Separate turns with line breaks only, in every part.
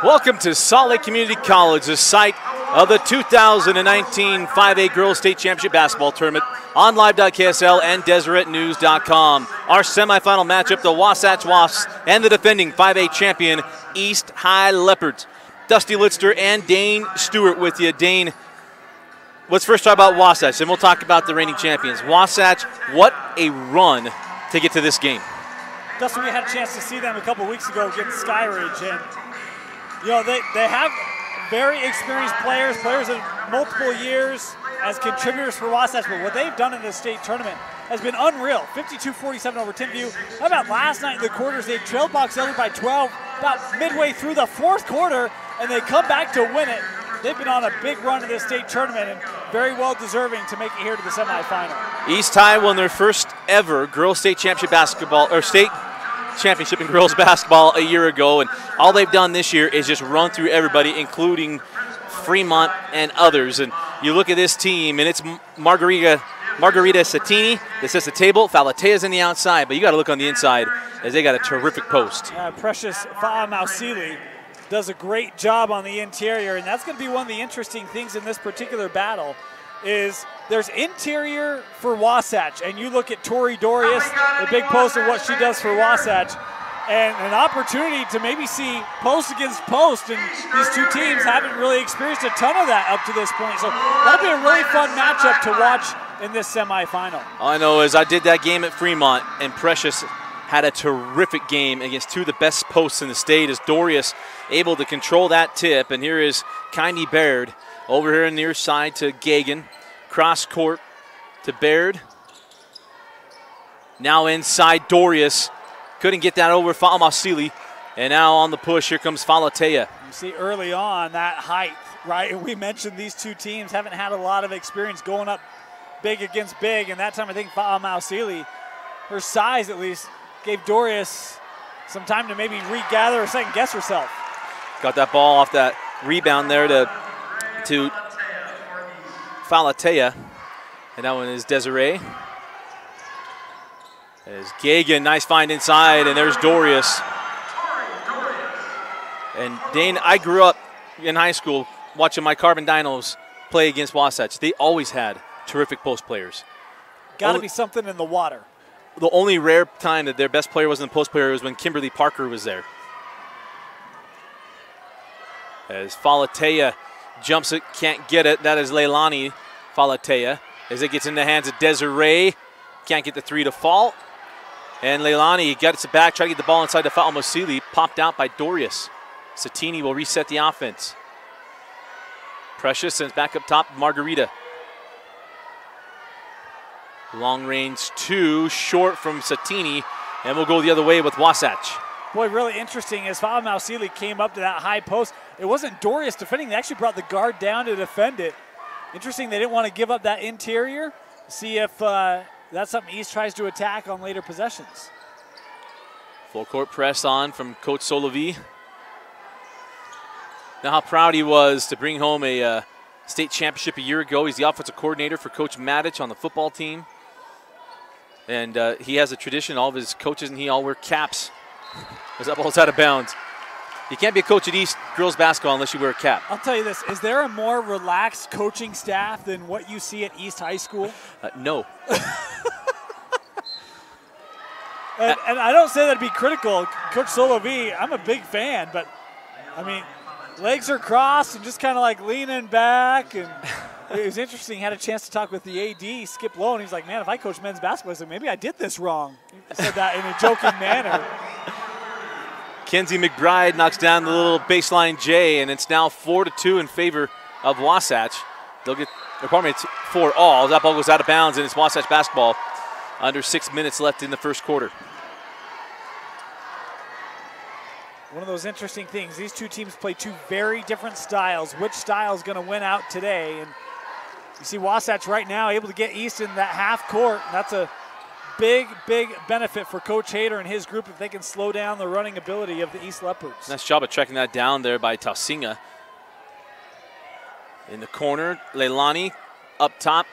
Welcome to Salt Lake Community College, the site of the 2019 5A Girls State Championship Basketball Tournament on live.ksl and DeseretNews.com. Our semifinal matchup, the Wasatch Wasps and the defending 5A champion, East High Leopards. Dusty Litster and Dane Stewart with you. Dane, let's first talk about Wasatch, then we'll talk about the reigning champions. Wasatch, what a run to get to this game.
Dustin, we had a chance to see them a couple weeks ago against Skyridge, and you know they have very experienced players of multiple years as contributors for Wasatch, but what they've done in this state tournament has been unreal. 52-47 over Timpview. How about last night in the quarters? They trailed Box Elder by 12 about midway through the fourth quarter, and they come back to win it. They've been on a big run in this state tournament and very well deserving to make it here to the semifinal. East
High won their first ever girls state championship basketball, or state championship in girls basketball a year ago, and all they've done this year is just run through everybody, including Fremont and others. And you look at this team, and it's Margarita Sattini that sets the table. Falatea's in the outside, but you got to look on the inside as they got a terrific post.
Precious Fa'amausili does a great job on the interior, and that's going to be one of the interesting things in this particular battle is there's interior for Wasatch, and you look at Tori Dorius, the big post of what she does for Wasatch, and an opportunity to maybe see post against post, and these two teams haven't really experienced a ton of that up to this point, so that'll be a really fun matchup to watch in this semifinal.
All I know is I did that game at Fremont, and Precious had a terrific game against two of the best posts in the state as Dorius able to control that tip, and here is Kindy Baird over here on the near side to Gagan. Cross court to Baird. Now inside Dorius. Couldn't get that over Fa'amausili. And now on the push, here comes Falatea.
You see early on that height, right? We mentioned these two teams haven't had a lot of experience going up big against big. And that time I think Fa'amausili, her size at least, gave Dorius some time to maybe regather or second guess herself.
Got that ball off that rebound there to Falatea, and that one is Desiree. There's Gagan, nice find inside, and there's Dorius. And Dane, I grew up in high school watching my Carbon Dinos play against Wasatch. They always had terrific post players.
Got to be something in the water.
The only rare time that their best player wasn't the post player was when Kimberly Parker was there. As Falatea jumps it, can't get it. That is Leilani Falatea. As it gets in the hands of Desiree, can't get the three to fall. And Leilani gets it back, try to get the ball inside to Fa'amausili, popped out by Dorius. Sattini will reset the offense. Precious sends back up top, Margarita. Long range two, short from Sattini, and we'll go the other way with Wasatch.
Boy, really interesting as Fa'amausili came up to that high post. It wasn't Dorius defending. They actually brought the guard down to defend it. Interesting they didn't want to give up that interior. See if that's something East tries to attack on later possessions.
Full court press on from Coach Solovi. Now how proud he was to bring home a state championship a year ago. He's the offensive coordinator for Coach Matich on the football team. And he has a tradition, all of his coaches and he all wear caps. As that ball's out of bounds. You can't be a coach at East girls basketball unless you wear a cap.
I'll tell you this, is there a more relaxed coaching staff than what you see at East High School?
No.
and I don't say that to be critical. Coach Solovi, I'm a big fan, but I mean, legs are crossed and just kind of like leaning back. And it was interesting. Had a chance to talk with the AD, Skip Lowe, and he's like, man, if I coach men's basketball, I said, maybe I did this wrong. He said that in a joking manner.
Kenzie McBride knocks down the little baseline J, and it's now 4-2 in favor of Wasatch. They'll get, or pardon me, it's 4-all. That ball goes out of bounds, and it's Wasatch basketball. Under 6 minutes left in the first quarter.
One of those interesting things, these two teams play two very different styles. Which style is going to win out today? And you see Wasatch right now able to get East in that half court. And that's a big, big benefit for Coach Hader and his group if they can slow down the running ability of the East Leopards.
Nice job of tracking that down there by Tausinga. In the corner, Leilani up top.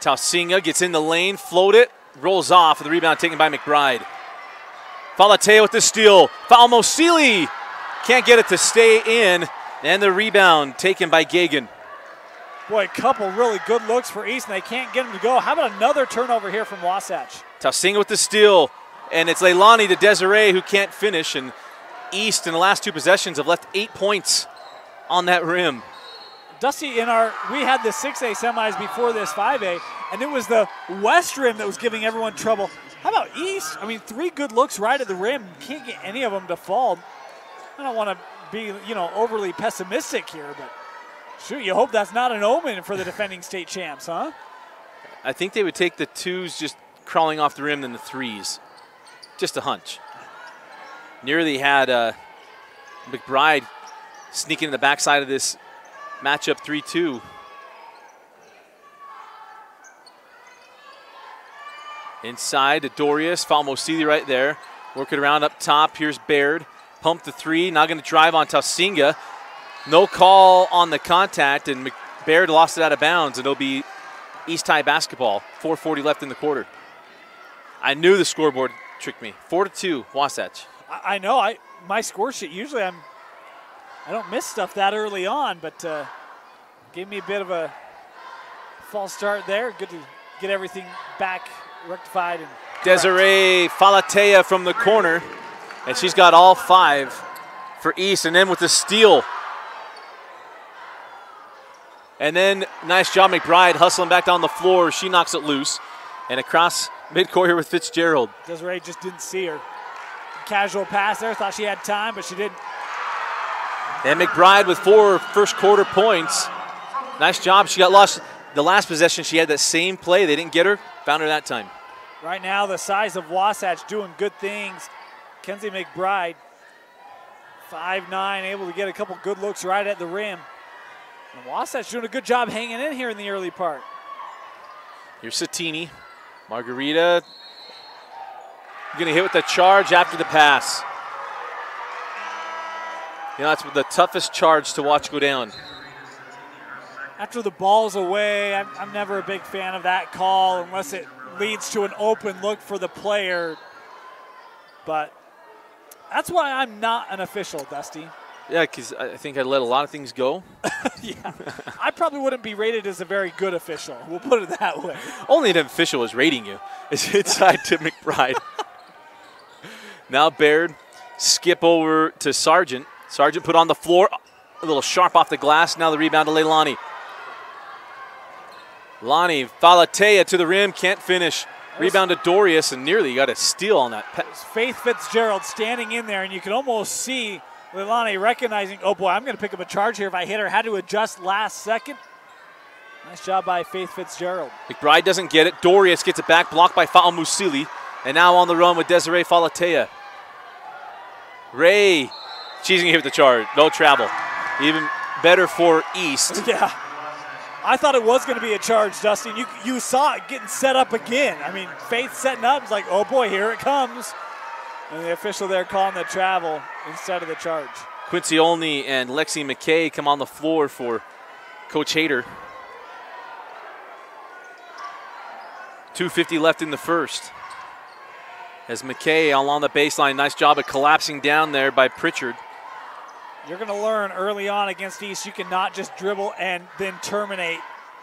Tausinga gets in the lane, float it, rolls off, and the rebound taken by McBride. Falatea with the steal. Fa'amausili can't get it to stay in, and the rebound taken by Gagan.
Boy, a couple really good looks for East, and they can't get them to go. How about another turnover here from Wasatch?
Tausinga with the steal, and it's Leilani to Desiree who can't finish, and East in the last 2 possessions have left 8 points on that rim.
Dusty, we had the 6A semis before this 5A, and it was the West rim that was giving everyone trouble. How about East? I mean, 3 good looks right at the rim. Can't get any of them to fall. I don't want to be, overly pessimistic here, but shoot, you hope that's not an omen for the defending state champs, huh?
I think they would take the 2s just crawling off the rim than the 3s. Just a hunch. Nearly had McBride sneaking in the backside of this matchup 3-2. Inside to Dorius, Falmosili right there. Working around up top, here's Baird. Pump the 3, now going to drive on Tausinga. No call on the contact, and Baird lost it out of bounds, and it'll be East High basketball. 4:40 left in the quarter. I knew the scoreboard tricked me. 4-2, Wasatch.
I know. My score sheet, usually I don't miss stuff that early on, but gave me a bit of a false start there. Good to get everything back rectified. And
Desiree Falatea from the corner, and she's got all 5 for East, and then with the steal. And then nice job, McBride hustling back down the floor. She knocks it loose, and across midcourt here with Fitzgerald.
Desiree just didn't see her. Casual pass there, thought she had time, but she didn't.
And McBride with 4 first quarter points. Nice job. She got lost the last possession. She had that same play. They didn't get her. Found her that time.
Right now, the size of Wasatch doing good things. Kenzie McBride, 5'9", able to get a couple good looks right at the rim. And Wasatch doing a good job hanging in here in the early part.
Here's Satini. Margarita going to hit with the charge after the pass. That's the toughest charge to watch go down.
After the ball's away, I'm never a big fan of that call unless it leads to an open look for the player. But that's why I'm not an official, Dusty.
Yeah, because I think I let a lot of things go.
Yeah, I probably wouldn't be rated as a very good official. We'll put it that way.
Only an official is rating you. It's inside to McBride. Now Baird, skip over to Sargent. Sargent put on the floor, a little sharp off the glass. Now the rebound to Leilani. Lonnie Falatea to the rim, can't finish. Rebound to Dorius, and nearly got a steal on that.
Faith Fitzgerald standing in there, and you can almost see Leilani recognizing, oh boy, I'm going to pick up a charge here if I hit her. Had to adjust last second. Nice job by Faith Fitzgerald.
McBride doesn't get it. Dorius gets it back, blocked by Fa'a Musili. And now on the run with Desiree Falatea. Ray, she's going to hit the charge. No travel. Even better for East.
Yeah. I thought it was going to be a charge, Dustin. You saw it getting set up again. I mean, Faith setting up. It's like, oh boy, here it comes. And the official there calling the travel instead of the charge.
Quincy Olney and Lexi McKay come on the floor for Coach Hayter. 2:50 left in the first. As McKay along the baseline, nice job of collapsing down there by Pritchard.
You're going to learn early on against East, you cannot just dribble and then terminate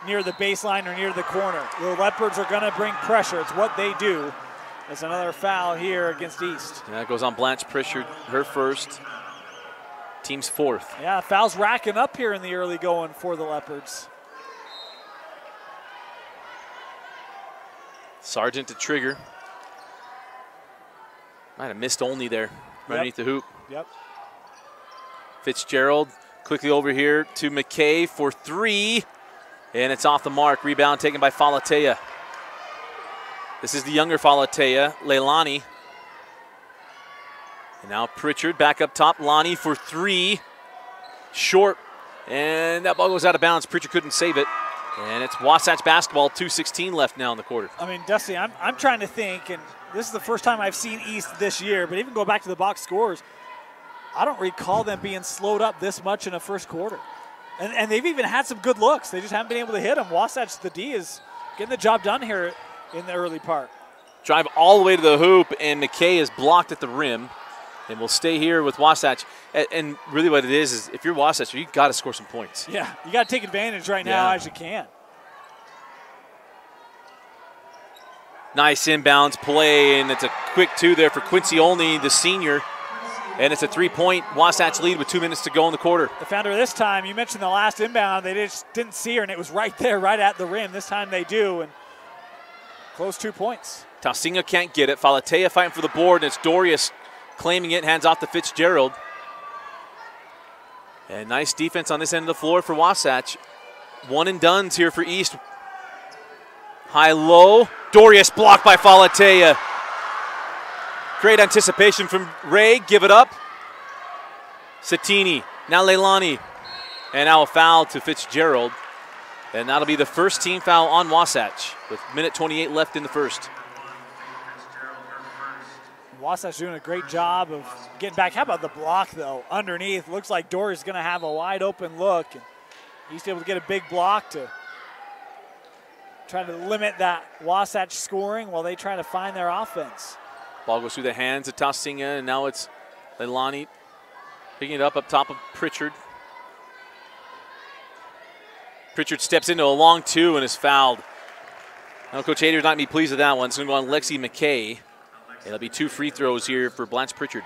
near the baseline or near the corner. The Leopards are going to bring pressure. It's what they do. There's another foul here against East.
Yeah, that goes on Blanche Pritchard, her first. Team's 4th.
Yeah, fouls racking up here in the early going for the Leopards.
Sargent to trigger. Might have missed Olney there, underneath the hoop.
Yep.
Fitzgerald quickly over here to McKay for 3. And it's off the mark. Rebound taken by Falatea. This is the younger Falatea, Leilani. And now Pritchard back up top. Lonnie for 3. Short. And that ball goes out of bounds. Pritchard couldn't save it. And it's Wasatch basketball, 2:16 left now in the quarter.
I mean, Dusty, I'm trying to think, and this is the first time I've seen East this year, but even go back to the box scores, I don't recall them being slowed up this much in a first quarter. And they've even had some good looks. They just haven't been able to hit them. Wasatch, the D, is getting the job done here in the early part.
Drive all the way to the hoop, and McKay is blocked at the rim. And we'll stay here with Wasatch. And really what it is if you're Wasatch, you've got to score some points.
Yeah, you got to take advantage right now as you can.
Nice inbounds play, and it's a quick 2 there for Quincy Olney, the senior. And it's a 3-point Wasatch lead with 2 minutes to go in the quarter.
The founder this time, you mentioned the last inbound, they just didn't see her, and it was right there, right at the rim. This time they do, and close 2 points.
Tausinga can't get it. Falatea fighting for the board, and it's Dorius claiming it, hands off to Fitzgerald. And nice defense on this end of the floor for Wasatch. One and dones here for East. High-low. Dorius blocked by Falatea. Great anticipation from Ray. Give it up. Satini. Now Leilani. And now a foul to Fitzgerald. And that'll be the first team foul on Wasatch with minute 28 left in the first.
Wasatch doing a great job of getting back. How about the block, though, underneath? Looks like Dorius is going to have a wide-open look. And he's able to get a big block to try to limit that Wasatch scoring while they try to find their offense.
Ball goes through the hands of Tausinga, and now it's Leilani picking it up top of Pritchard. Pritchard steps into a long 2 and is fouled. Now Coach Hader's not going to be pleased with that one. It's going to go on Lexi McKay. It'll be 2 free throws here for Blanche Pritchard.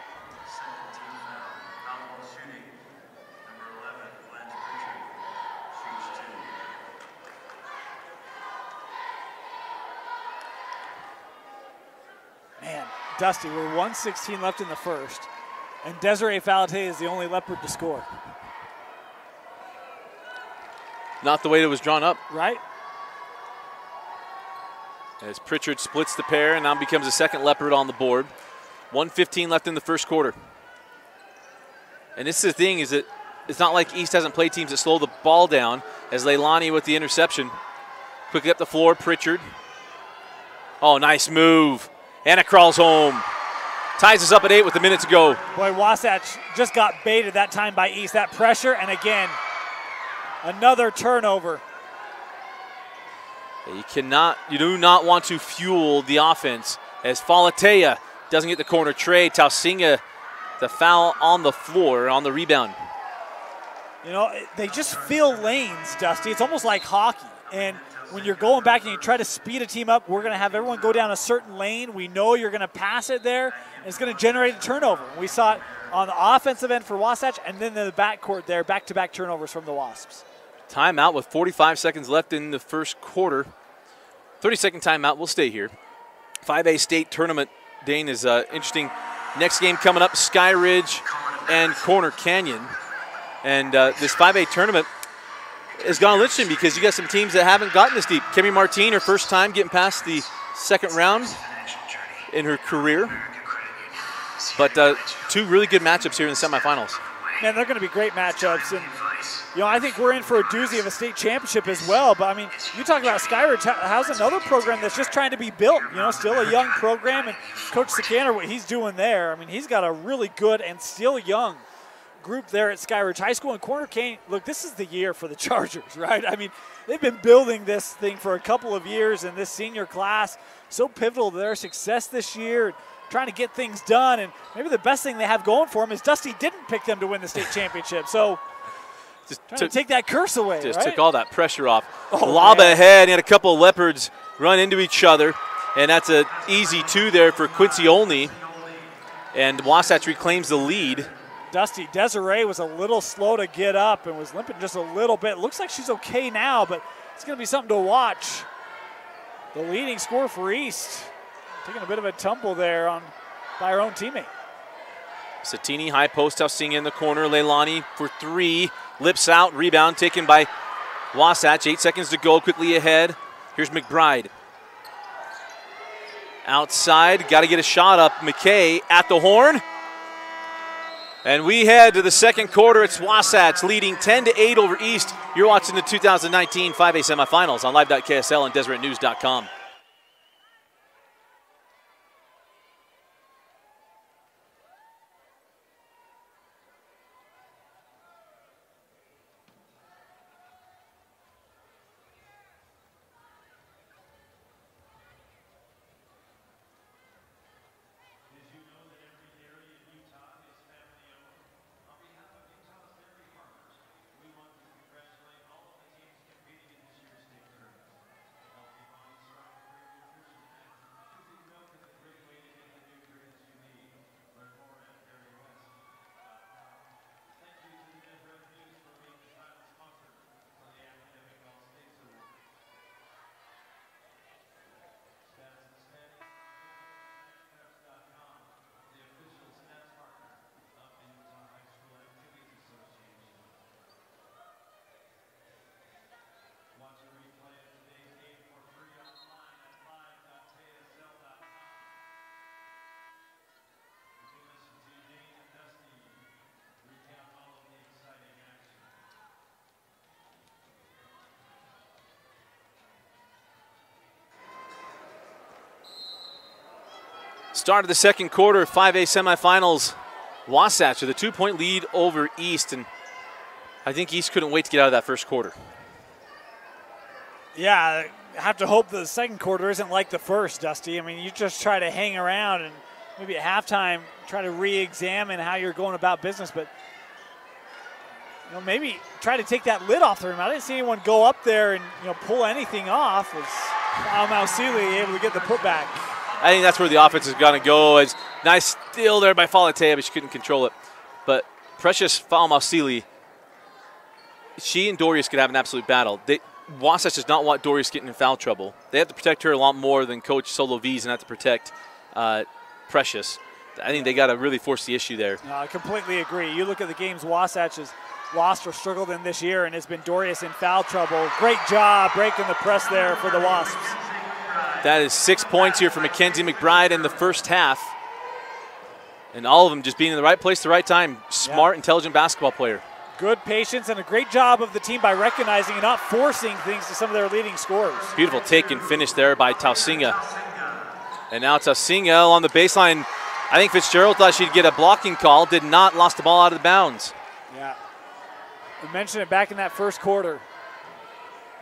Man, Dusty, we're 1:16 left in the first, and Desiree Falatea is the only Leopard to score.
Not the way it was drawn up.
Right?
As Pritchard splits the pair and now becomes the second Leopard on the board. 1:15 left in the first quarter. And this is the thing, is that it's not like East hasn't played teams that slow the ball down, as Leilani with the interception. Quickly up the floor, Pritchard. Oh, nice move. Anna crawls home. Ties us up at 8 with a minute to go.
Boy, Wasatch just got baited that time by East. That pressure, and again, another turnover.
You do not want to fuel the offense, as Falatea doesn't get the corner tray. Tausinga, the foul on the floor on the rebound.
You know, they just fill lanes, Dusty. It's almost like hockey. And when you're going back and you try to speed a team up, we're going to have everyone go down a certain lane. We know you're going to pass it there, and it's going to generate a turnover. We saw it on the offensive end for Wasatch, and then in the backcourt there, back-to-back turnovers from the Wasps.
Timeout with 45 seconds left in the first quarter. 30-second timeout. We'll stay here. 5A state tournament, Dane, is interesting. Next game coming up, Sky Ridge and Corner Canyon. And this 5A tournament has gone interesting because you got some teams that haven't gotten this deep. Kemi Martin, her first time getting past the second round in her career. But 2 really good matchups here in the semifinals.
Man, they're going to be great matchups. And, you know, I think we're in for a doozy of a state championship as well. But, I mean, you talk about Skyridge. How's another program that's just trying to be built? You know, still a young program. And Coach Sikander, what he's doing there, I mean, he's got a really good and still young group there at Skyridge High School. And Corner Canyon, look, this is the year for the Chargers, right? I mean, they've been building this thing for a couple of years, and this senior class, so pivotal to their success this year, trying to get things done. And maybe the best thing they have going for them is Dusty didn't pick them to win the state championship. So just trying to take that curse away,
just
right?
took all that pressure off.
Oh,
Lob
man.
ahead, and had a couple of Leopards run into each other. And that's an easy 2 there for Quincy Olney. And Wasatch reclaims the lead.
Dusty, Desiree was a little slow to get up and was limping just a little bit. Looks like she's okay now, but it's going to be something to watch. The leading scorer for East, taking a bit of a tumble there by her own teammate.
Satini, high post, Tausinga in the corner. Leilani for 3, lips out, rebound taken by Wasatch. 8 seconds to go, quickly ahead. Here's McBride. Outside, got to get a shot up. McKay at the horn. And we head to the second quarter. It's Wasatch leading 10-8 over East. You're watching the 2019 5A semifinals on live.ksl and DeseretNews.com. Start of the second quarter, 5A semifinals. Wasatch with a 2-point lead over East, and I think East couldn't wait to get out of that first quarter.
Yeah, I have to hope the second quarter isn't like the first, Dusty. I mean, you just try to hang around and maybe at halftime try to re-examine how you're going about business, but maybe try to take that lid off the rim. I didn't see anyone go up there and pull anything off. Was Mausili able to get the putback?
I think that's where the offense is going to go. It's nice steal there by Falatea, but she couldn't control it. But Precious Mausili, she and Dorius could have an absolute battle. Wasatch does not want Dorius getting in foul trouble. They have to protect her a lot more than Coach Solo V's and have to protect Precious. I think they got to really force the issue there.
No, I completely agree. You look at the games Wasatch has lost or struggled in this year, and it's been Dorius in foul trouble. Great job breaking the press there for the Wasps.
That is 6 points here for Mackenzie McBride in the first half. And all of them just being in the right place at the right time. Smart, intelligent basketball player.
Good patience and a great job of the team by recognizing and not forcing things to some of their leading scorers.
Beautiful take and finish there by Tausinga. And now Tausinga on the baseline. I think Fitzgerald thought she'd get a blocking call. Did not. Lost the ball out of bounds.
Yeah. We mentioned it back in that first quarter.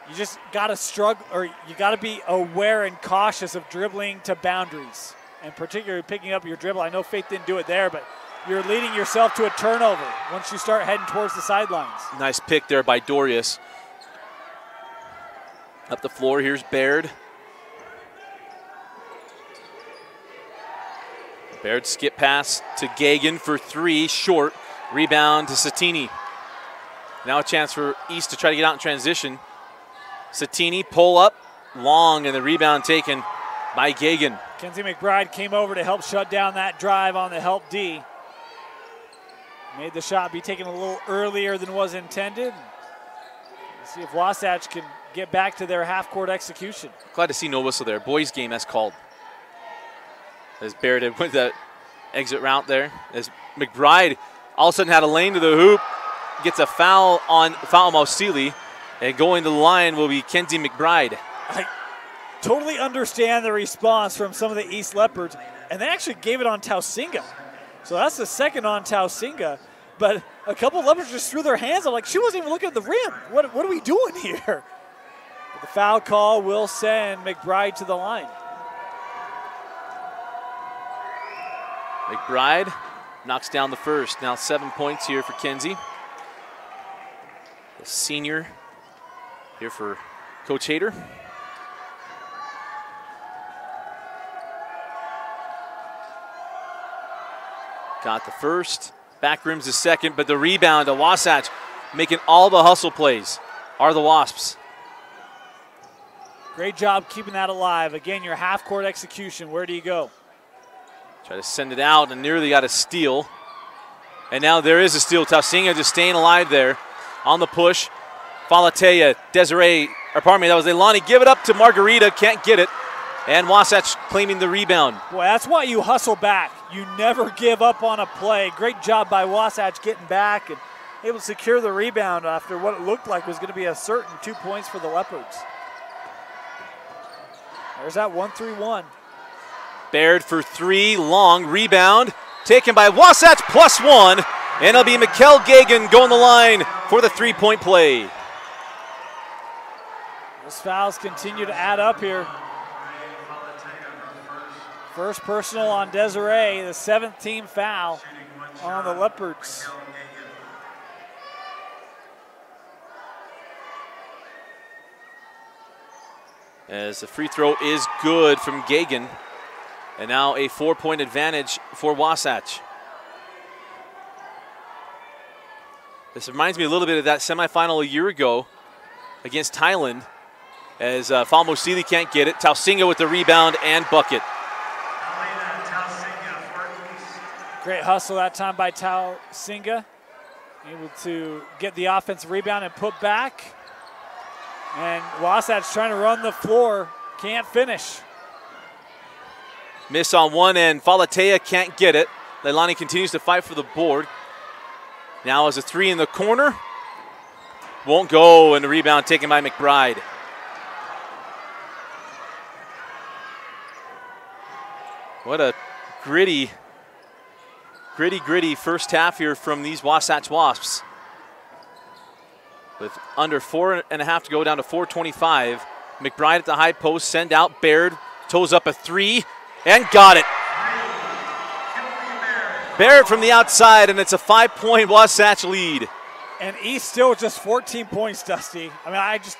You just got to struggle, or you got to be aware and cautious of dribbling to boundaries, and particularly picking up your dribble. I know Faith didn't do it there, but you're leading yourself to a turnover once you start heading towards the sidelines.
Nice pick there by Dorius. Up the floor, here's Baird. Baird skip pass to Gagan for three, short. Rebound to Satini. Now a chance for East to try to get out in transition. Satini pull up, long, and the rebound taken by Gagan.
Kenzie McBride came over to help shut down that drive on the help D. Made the shot be taken a little earlier than was intended. Let's see if Wasatch can get back to their half-court execution.
Glad to see no whistle there. Boys game, that's called. As Baird went that exit route there. As McBride all of a sudden had a lane to the hoop. Gets a foul on Mausili. And going to the line will be Kenzie McBride.
I totally understand the response from some of the East Leopards. And they actually gave it on Tausinga. So that's the second on Tausinga. But a couple of Leopards just threw their hands up like she wasn't even looking at the rim. What are we doing here? But the foul call will send McBride to the line.
McBride knocks down the first. Now 7 points here for Kenzie. The senior here for Coach Hader. Got the first. Back rim's the second, but the rebound to Wasatch, making all the hustle plays, are the Wasps.
Great job keeping that alive. Again, your half-court execution. Where do you go?
Try to send it out and nearly got a steal. And now there is a steal. Tausinga just staying alive there on the push. Falatea, Desiree, or pardon me, that was Leilani. Give it up to Margarita, can't get it. And Wasatch claiming the rebound.
Boy, that's why you hustle back. You never give up on a play. Great job by Wasatch getting back and able to secure the rebound after what it looked like was going to be a certain 2 points for the Leopards. There's that 1-3-1.
Baird for three, long rebound. Taken by Wasatch, +1. And it'll be Mikkel Gagan going the line for the three-point play.
Those fouls continue to add up here. First personal on Desiree, the 7th team foul on the Leopards.
As the free throw is good from Gagan. And now a 4-point advantage for Wasatch. This reminds me a little bit of that semifinal a year ago against Thailand, as Falmosili can't get it. Tausinga with the rebound and bucket.
Great hustle that time by Tausinga. Able to get the offensive rebound and put back. And Wasatch trying to run the floor, can't finish.
Miss on one end, Falatea can't get it. Leilani continues to fight for the board. Now as a three in the corner. Won't go, and the rebound taken by McBride. What a gritty first half here from these Wasatch Wasps. With under 4.5 to go, down to 4:25. McBride at the high post, send out. Baird toes up a three and got it. Baird from the outside, and it's a 5-point Wasatch lead.
And East still just 14 points, Dusty. I mean, I just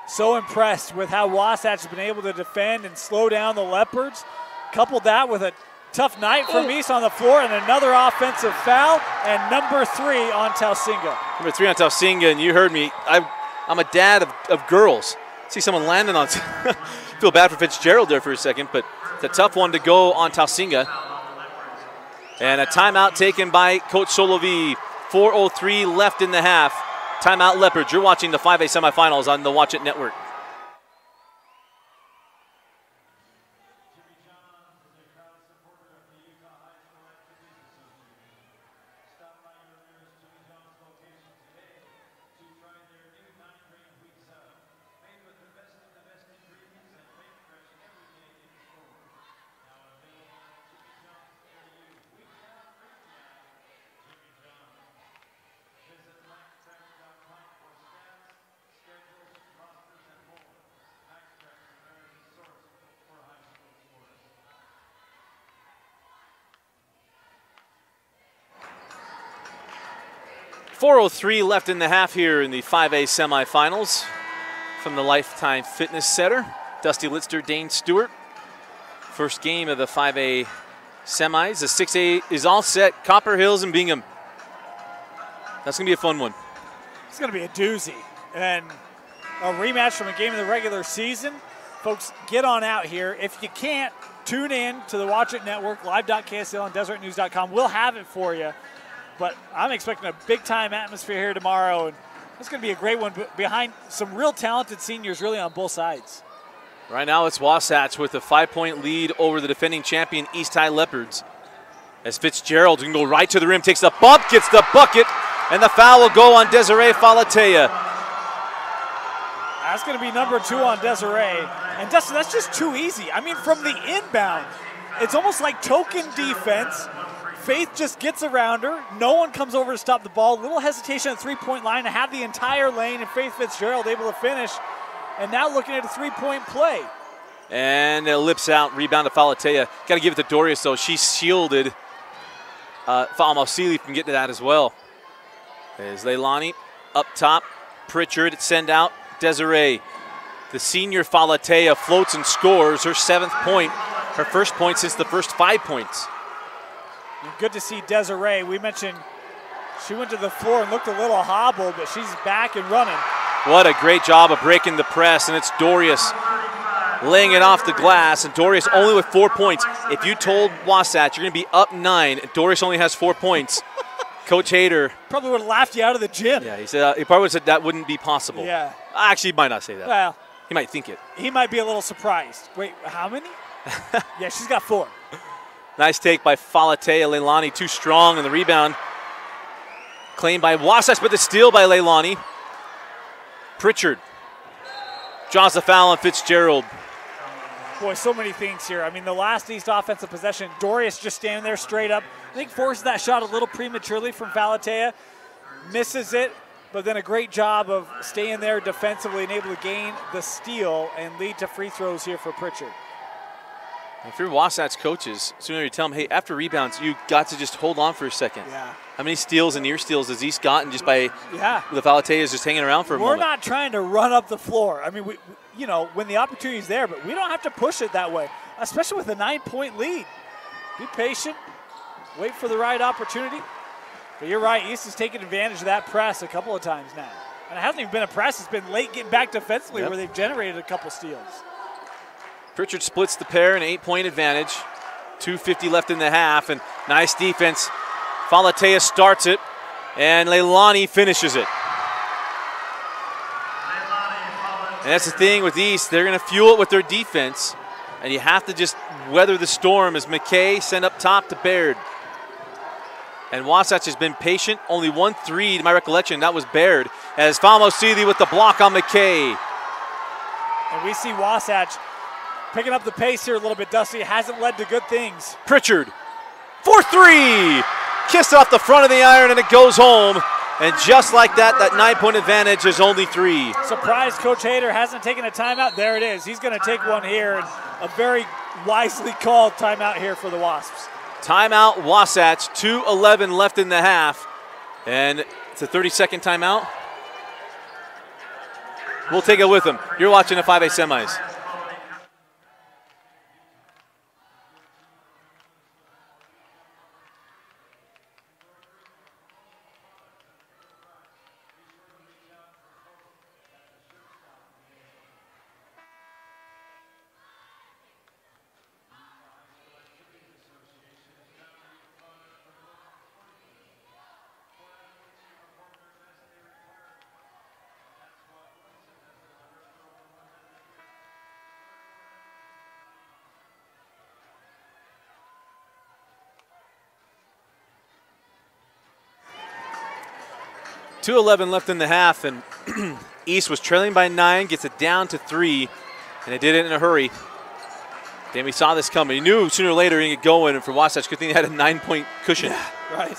so impressed with how Wasatch has been able to defend and slow down the Leopards. Coupled that with a tough night from East on the floor and another offensive foul, and number 3 on Tausinga.
Number 3 on Tausinga, and you heard me. I'm a dad of girls. See someone landing on. Feel bad for Fitzgerald there for a second, but it's a tough one to go on Tausinga. And a timeout taken by Coach Solovi. 4:03 left in the half. Timeout Leopards. You're watching the 5A semifinals on the Watch It Network. .403 left in the half here in the 5A semifinals from the Lifetime Fitness Center. Dusty Litster, Dane Stewart. First game of the 5A semis. The 6A is all set. Copper Hills and Bingham. That's going to be a fun one.
It's going to be a doozy. And a rematch from a game in the regular season. Folks, get on out here. If you can't, tune in to the Watch It Network, live.ksl and deseretnews.com. We'll have it for you. But I'm expecting a big-time atmosphere here tomorrow, and it's going to be a great one behind some real talented seniors really on both sides.
Right now it's Wasatch with a 5-point lead over the defending champion East High Leopards. As Fitzgerald can go right to the rim, takes the bump, gets the bucket, and the foul will go on Desiree Falatea.
That's going to be number 2 on Desiree. And Dustin, that's just too easy. I mean, from the inbound, it's almost like token defense. Faith just gets around her. No one comes over to stop the ball. Little hesitation at the three-point line to have the entire lane, and Faith Fitzgerald able to finish. And now looking at a three-point play.
And it lips out, rebound to Falatea. Got to give it to Dorius, though. She's shielded. Almost can get to that as well. There's Leilani up top. Pritchard send out. Desiree. The senior Falatea floats and scores her 7th point. Her first point since the first 5 points.
Good to see Desiree. We mentioned she went to the floor and looked a little hobbled, but she's back and running.
What a great job of breaking the press, and it's Dorius laying it off the glass, and Dorius only with 4 points. If you told Wasatch you're going to be up 9, and Dorius only has 4 points, Coach Hayter
probably would have laughed you out of the gym.
Yeah, he said he probably would have said that wouldn't be possible.
Yeah.
Actually, he might not say that.
Well,
he might think it.
He might be a little surprised. Wait, how many? Yeah, she's got 4.
Nice take by Falatea. Leilani too strong, and the rebound claimed by Wasatch, but the steal by Leilani. Pritchard draws the foul on Fitzgerald.
Boy, so many things here. I mean, the last East offensive possession, Dorius just standing there straight up. I think forces that shot a little prematurely from Falatea. Misses it, but then a great job of staying there defensively and able to gain the steal and lead to free throws here for Pritchard.
If you're Wasatch coaches, sooner you tell them, hey, after rebounds, you got to just hold on for a second.
Yeah.
How many steals and near steals has East gotten just by the Falateas just hanging around for a moment?
We're not trying to run up the floor. I mean, we when the opportunity is there, but we don't have to push it that way, especially with a 9-point lead. Be patient. Wait for the right opportunity. But you're right, East has taken advantage of that press a couple of times now. And it hasn't even been a press. It's been late getting back defensively where they've generated a couple steals.
Pritchard splits the pair, an 8-point advantage. 2:50 left in the half, and nice defense. Falatea starts it, and Leilani finishes it. And that's the thing with East. They're going to fuel it with their defense, and you have to just weather the storm as McKay sent up top to Baird. And Wasatch has been patient. Only 1 3 to my recollection. That was Baird. As Falmosili with the block on McKay.
And we see Wasatch picking up the pace here a little bit, Dusty. It hasn't led to good things.
Pritchard for three. Kissed off the front of the iron, and it goes home. And just like that, that 9-point advantage is only 3.
Surprised Coach Hader hasn't taken a timeout. There it is. He's going to take one here, and a very wisely called timeout here for the Wasps.
Timeout, Wasatch. 2:11 left in the half. And it's a 30-second timeout. We'll take it with them. You're watching the 5A semis. .211 left in the half, and East was trailing by 9, gets it down to 3, and it did it in a hurry. Then we saw this coming. He knew sooner or later he could go in, and for Wasatch, good thing they had a 9-point cushion.
Yeah, right.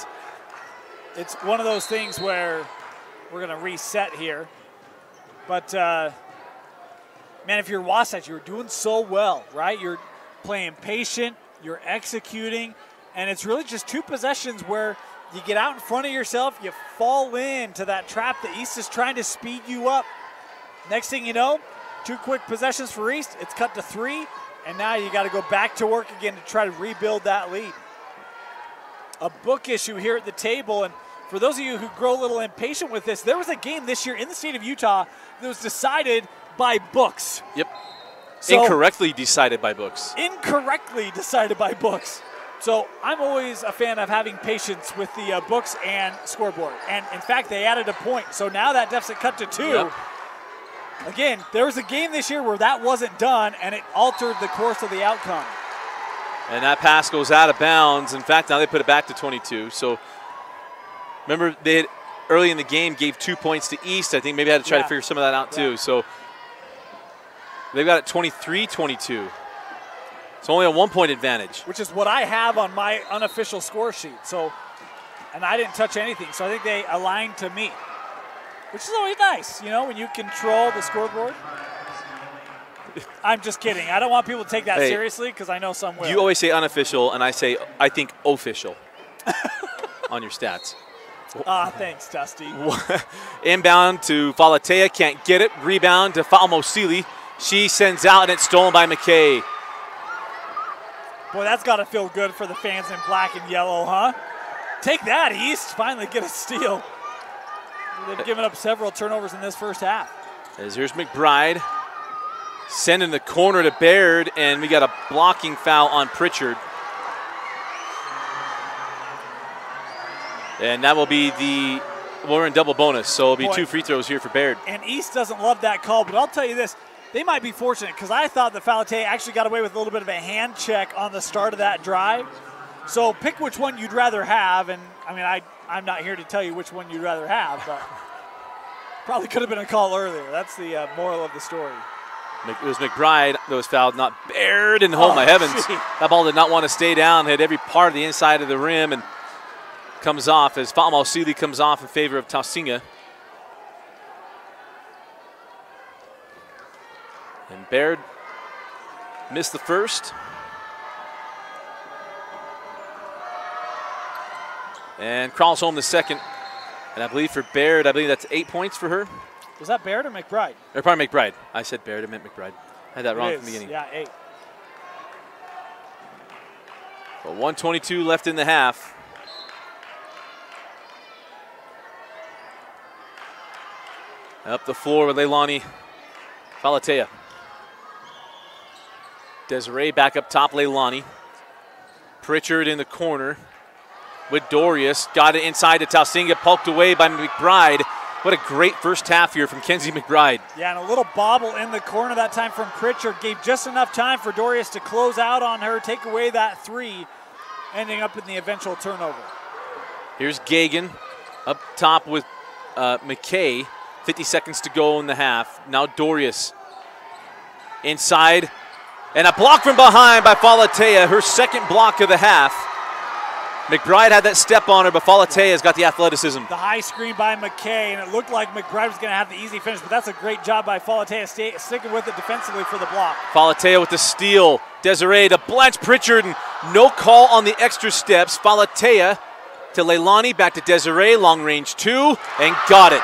It's one of those things where we're going to reset here. But, man, if you're Wasatch, you're doing so well, right? You're playing patient, you're executing, and it's really just 2 possessions where you get out in front of yourself, you fall into that trap that East is trying to speed you up. Next thing you know, 2 quick possessions for East, it's cut to 3, and now you got to go back to work again to try to rebuild that lead. A book issue here at the table, and for those of you who grow a little impatient with this, there was a game this year in the state of Utah that was decided by books.
Yep.
So,
incorrectly decided by books.
Incorrectly decided by books. So I'm always a fan of having patience with the books and scoreboard. And, in fact, they added a point. So now that deficit cut to 2.
Yep.
Again, there was a game this year where that wasn't done, and it altered the course of the outcome.
And that pass goes out of bounds. In fact, now they put it back to 22. So remember, they had, early in the game gave 2 points to East. I think maybe had to try to figure some of that out too. So they've got it 23-22. It's only a 1-point advantage.
Which is what I have on my unofficial score sheet. So, and I didn't touch anything. So I think they aligned to me, which is always nice, you know, when you control the scoreboard. I'm just kidding. I don't want people to take that seriously because I know some will.
You always say unofficial, and I say, I think official on your stats.
Thanks, Dusty.
Inbound to Falatea, can't get it. Rebound to Falmosili. She sends out, and it's stolen by McKay.
Boy, that's got to feel good for the fans in black and yellow, huh? Take that, East. Finally get a steal. They've given up several turnovers in this first half.
As here's McBride. Sending the corner to Baird, and we got a blocking foul on Pritchard. And that will be we're in double bonus, so it'll be 2 free throws here for Baird.
And East doesn't love that call, but I'll tell you this. They might be fortunate because I thought that Falatea actually got away with a little bit of a hand check on the start of that drive. So pick which one you'd rather have. And, I mean, I'm not here to tell you which one you'd rather have, but probably could have been a call earlier. That's the moral of the story.
It was McBride that was fouled, not Baird. And oh my heavens, that ball did not want to stay down. Hit every part of the inside of the rim and comes off as Falmosili comes off in favor of Tausinga. And Baird missed the first. And crawls home the second. And I believe for Baird, I believe that's 8 points for her.
Was that Baird or McBride?
Or probably McBride. I said Baird, I meant McBride. I had that wrong from the beginning.
Yeah, 8.
But 1:22 left in the half. Up the floor with Leilani Falatea. Desiree back up top, Leilani. Pritchard in the corner with Dorius. Got it inside to Tausinga, poked away by McBride. What a great first half here from Kenzie McBride.
Yeah, and a little bobble in the corner that time from Pritchard. Gave just enough time for Dorius to close out on her, take away that 3, ending up in the eventual turnover.
Here's Gagan up top with McKay. 50 seconds to go in the half. Now Dorius inside. And a block from behind by Falatea, her second block of the half. McBride had that step on her, but Falatea's got the athleticism.
The high screen by McKay, and it looked like McBride was going to have the easy finish, but that's a great job by Falatea sticking with it defensively for the block.
Falatea with the steal. Desiree to Blanche Pritchard, and no call on the extra steps. Falatea to Leilani, back to Desiree, long range 2, and got it.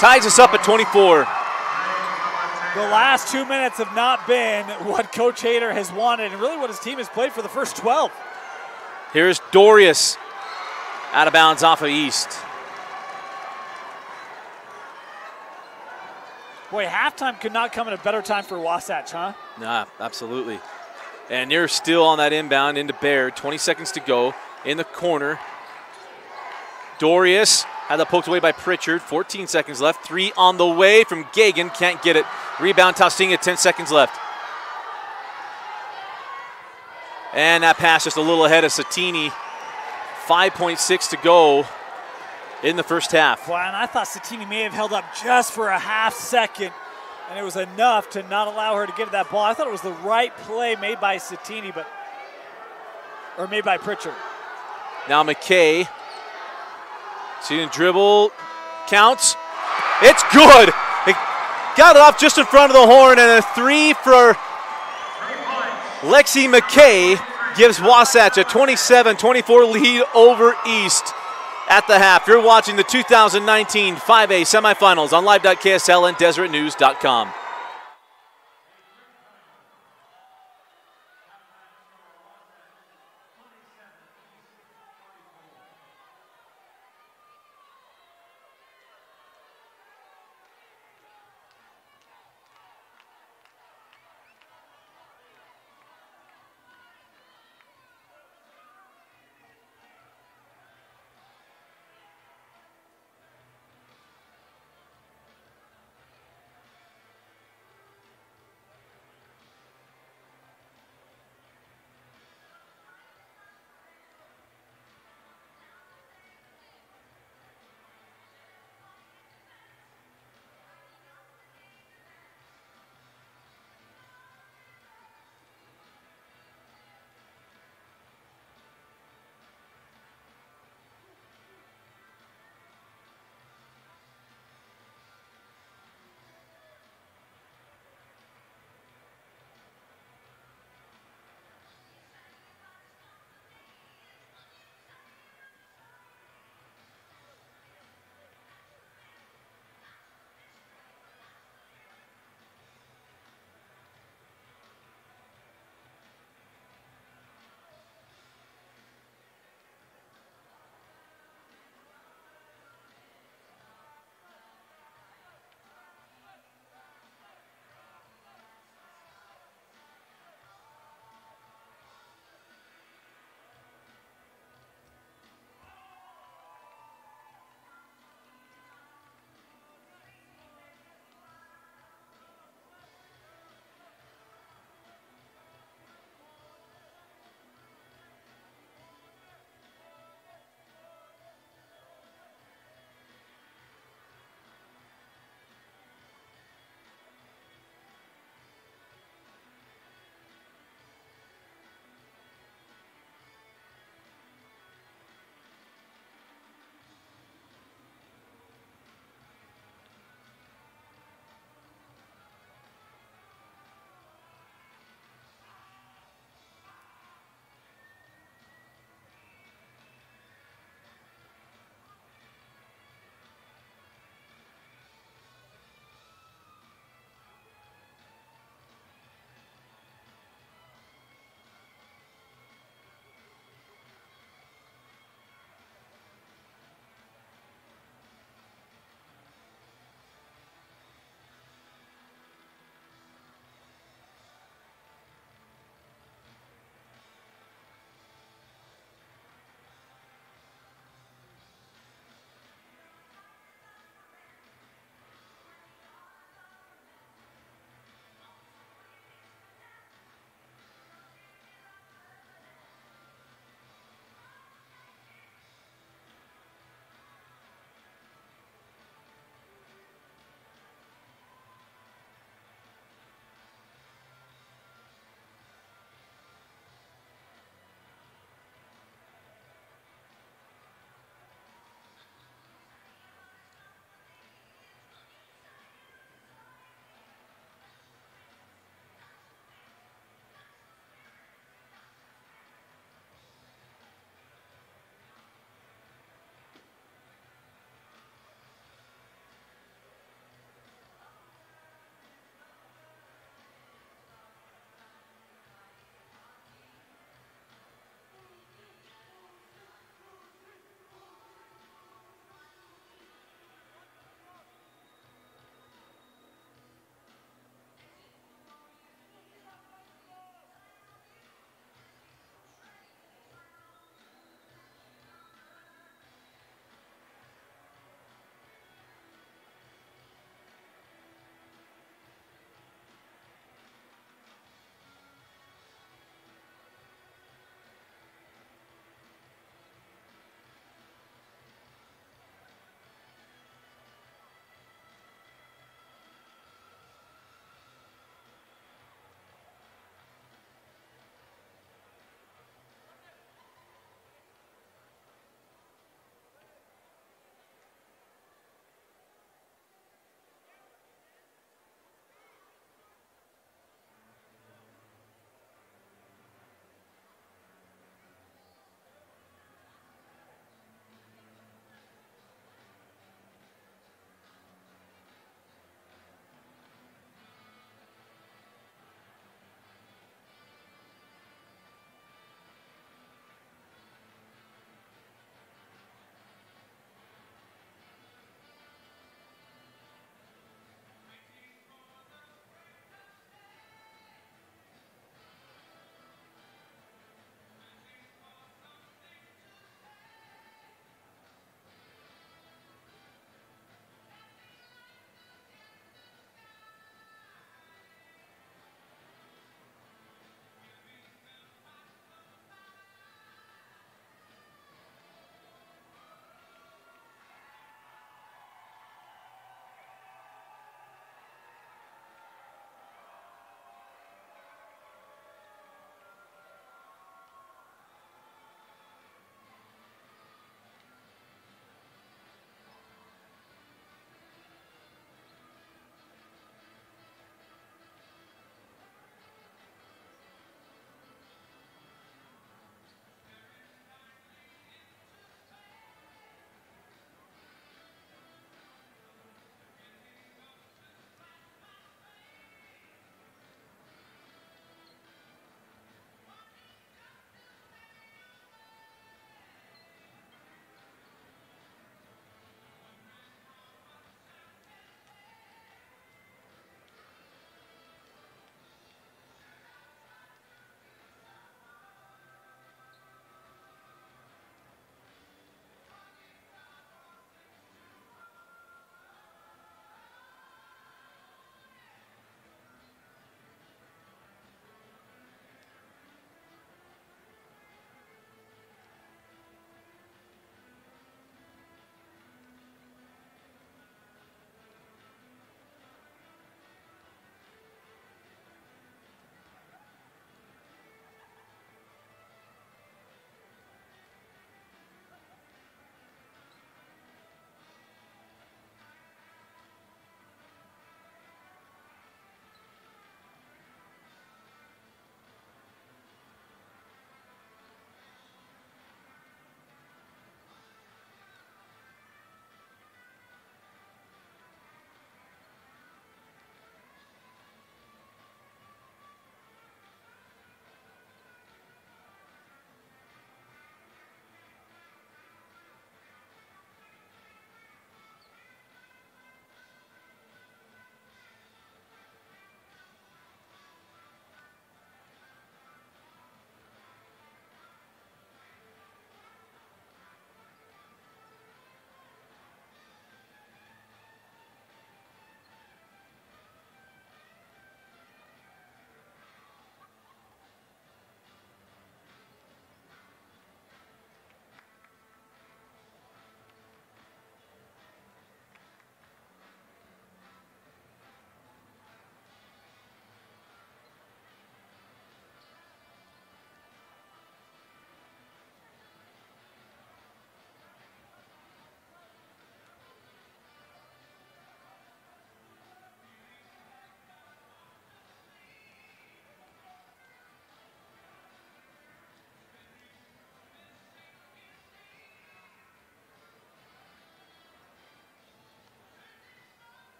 Ties us up at 24.
The last 2 minutes have not been what Coach Hayter has wanted, and really what his team has played for the first 12.
Here's Dorius, out of bounds off of East.
Boy, halftime could not come at a better time for Wasatch, huh?
Nah, absolutely. And they're still on that inbound into Baird. 20 seconds to go in the corner. Dorius had that poked away by Pritchard. 14 seconds left. 3 on the way from Gagan. Can't get it. Rebound, Taustinga, 10 seconds left. And that pass just a little ahead of Satini. 5.6 to go in the first half.
Well, and I thought Satini may have held up just for a half second, and it was enough to not allow her to get to that ball. I thought it was the right play made by Satini, or made by Pritchard.
Now McKay. See the dribble, counts. It's good. It got it off just in front of the horn, and a 3 for Lexi McKay gives Wasatch a 27-24 lead over East at the half. You're watching the 2019 5A semifinals on live.ksl and DeseretNews.com.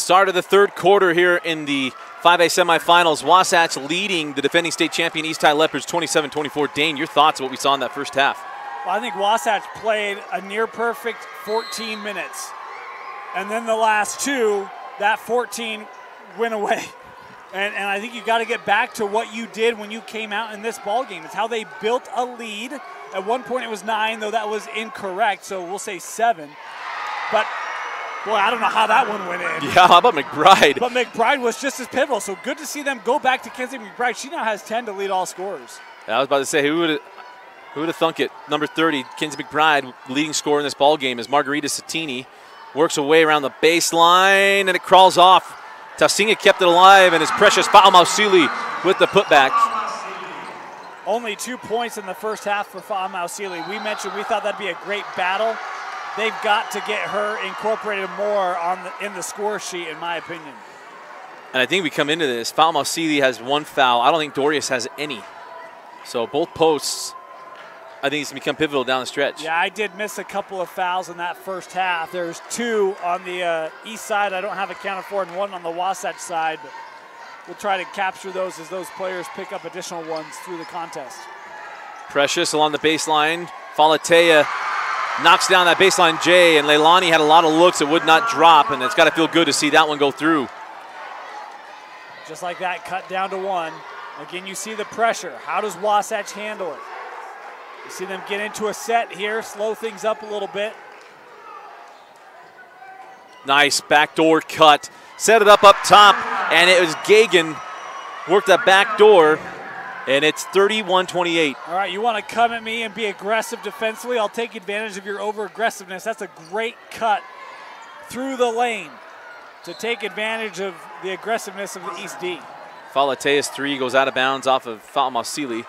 Start of the third quarter here in the 5A semifinals. Wasatch leading the defending state champion East High Leopards 27-24. Dane, your thoughts on what we saw in that first half?
Well, I think Wasatch played a near-perfect 14 minutes. And then the last two, that 14 went away. And I think you got to get back to what you did when you came out in this ball game. It's how they built a lead. At one point it was 9, though that was incorrect, so we'll say 7. But boy, I don't know how that one went in.
Yeah, how about McBride?
But McBride was just as pivotal, so good to see them go back to Kenzie McBride. She now has 10 to lead all scorers.
I was about to say, who would have thunk it? Number 30, Kenzie McBride, leading scorer in this ball game, as Margarita Sattini works away around the baseline, and it crawls off. Tausinga kept it alive, and his precious Fa'amausili with the putback.
Only 2 points in the first half for Fa'amausili. We mentioned we thought that'd be a great battle. They've got to get her incorporated more in the score sheet, in my opinion.
And I think we come into this, Fa'amausili has 1 foul. I don't think Dorius has any. So both posts, I think it's going to become pivotal down the stretch.
Yeah, I did miss a couple of fouls in that first half. There's 2 on the east side I don't have accounted for, and 1 on the Wasatch side. But we'll try to capture those as those players pick up additional ones through the contest.
Precious along the baseline. Falatea knocks down that baseline J, and Leilani had a lot of looks that would not drop, and it's got to feel good to see that one go through.
Just like that, cut down to 1. Again, you see the pressure. How does Wasatch handle it? You see them get into a set here, slow things up a little bit.
Nice backdoor cut. Set it up top, and it was Gagan. Worked that back door, and it's 31-28.
All right, you want to come at me and be aggressive defensively? I'll take advantage of your over-aggressiveness. That's a great cut through the lane to take advantage of the aggressiveness of the East D.
Falatea's 3 goes out of bounds off of Fa'amausili.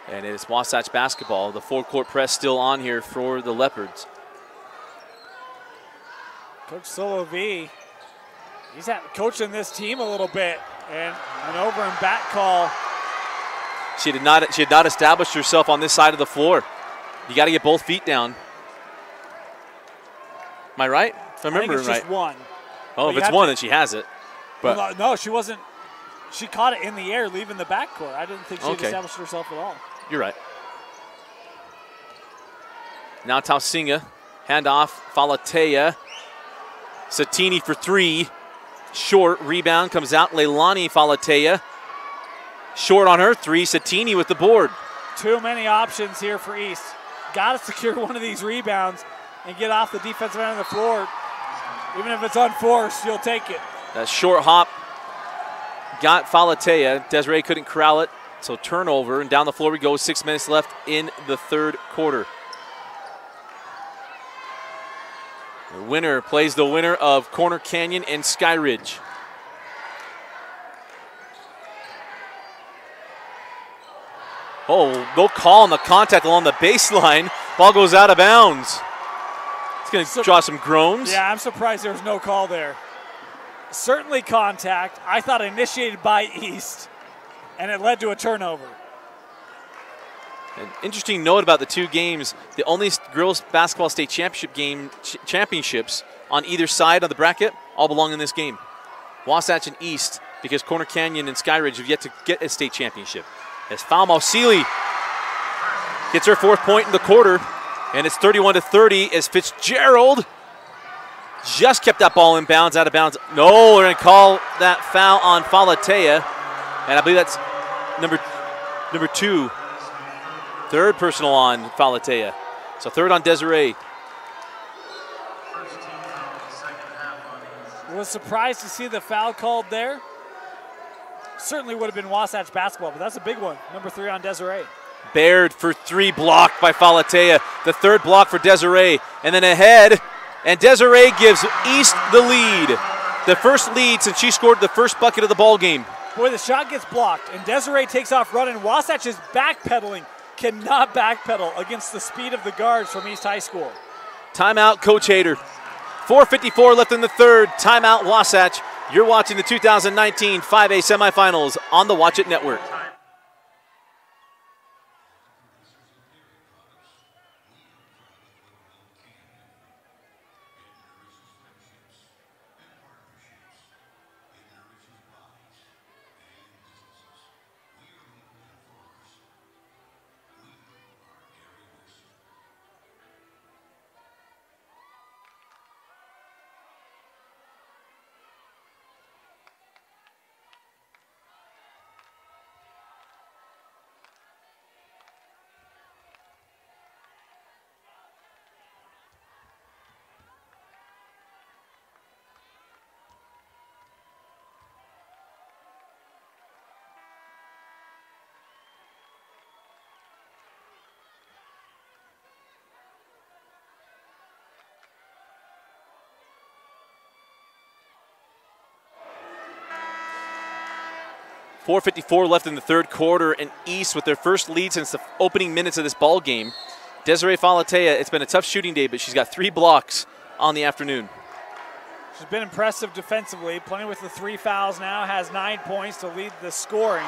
And it's Wasatch basketball. The full-court press still on here for the Leopards.
Coach Solo V, he's coaching this team a little bit, and an over and back call.
She had not established herself on this side of the floor. You got to get both feet down. Am I right? If I remember
I think it's
right.
just 1.
Oh, if it's 1, then she has it. But
well, no, she wasn't. She caught it in the air, leaving the backcourt. I didn't think she had established herself at all.
You're right. Now Tausinga, handoff, Falatea. Sattini for 3. Short, rebound comes out. Leilani Falatea. Short on her 3. Sattini with the board.
Too many options here for East. Got to secure one of these rebounds and get off the defensive end of the floor. Even if it's unforced, you'll take it.
That short hop got Falatea. Desiree couldn't corral it. So turnover, and down the floor we go. 6 minutes left in the third quarter. The winner plays the winner of Corner Canyon and Skyridge. Oh, no call on the contact along the baseline. Ball goes out of bounds. It's going to draw some groans.
Yeah, I'm surprised there was no call there. Certainly contact. I thought initiated by East, and it led to a turnover.
An interesting note about the 2 games, the only girls basketball state championship game championships on either side of the bracket all belong in this game. Wasatch and East, because Corner Canyon and Skyridge have yet to get a state championship. As Fa'amausili gets her 4th point in the quarter, and it's 31-30 as Fitzgerald just kept that ball in bounds, out of bounds. No, they're going to call that foul on Falatea, and I believe that's number 2. 3rd personal on Falatea. So 3rd on Desiree.
Was surprised to see the foul called there. Certainly would have been Wasatch basketball, but that's a big one. Number 3 on Desiree.
Baird for 3, blocked by Falatea. The 3rd block for Desiree. And then ahead, and Desiree gives East the lead. The first lead since she scored the first bucket of the ball game.
Boy, the shot gets blocked, and Desiree takes off running. Wasatch is backpedaling. Cannot backpedal against the speed of the guards from East High School.
Timeout, Coach Hader. 4:54 left in the third. Timeout, Wasatch. You're watching the 2019 5A semifinals on the WATCHit Network. 4:54 left in the third quarter, and East with their first lead since the opening minutes of this ball game. Desiree Falatea, it's been a tough shooting day, but she's got 3 blocks on the afternoon.
She's been impressive defensively, playing with the 3 fouls now, has 9 points to lead the scoring.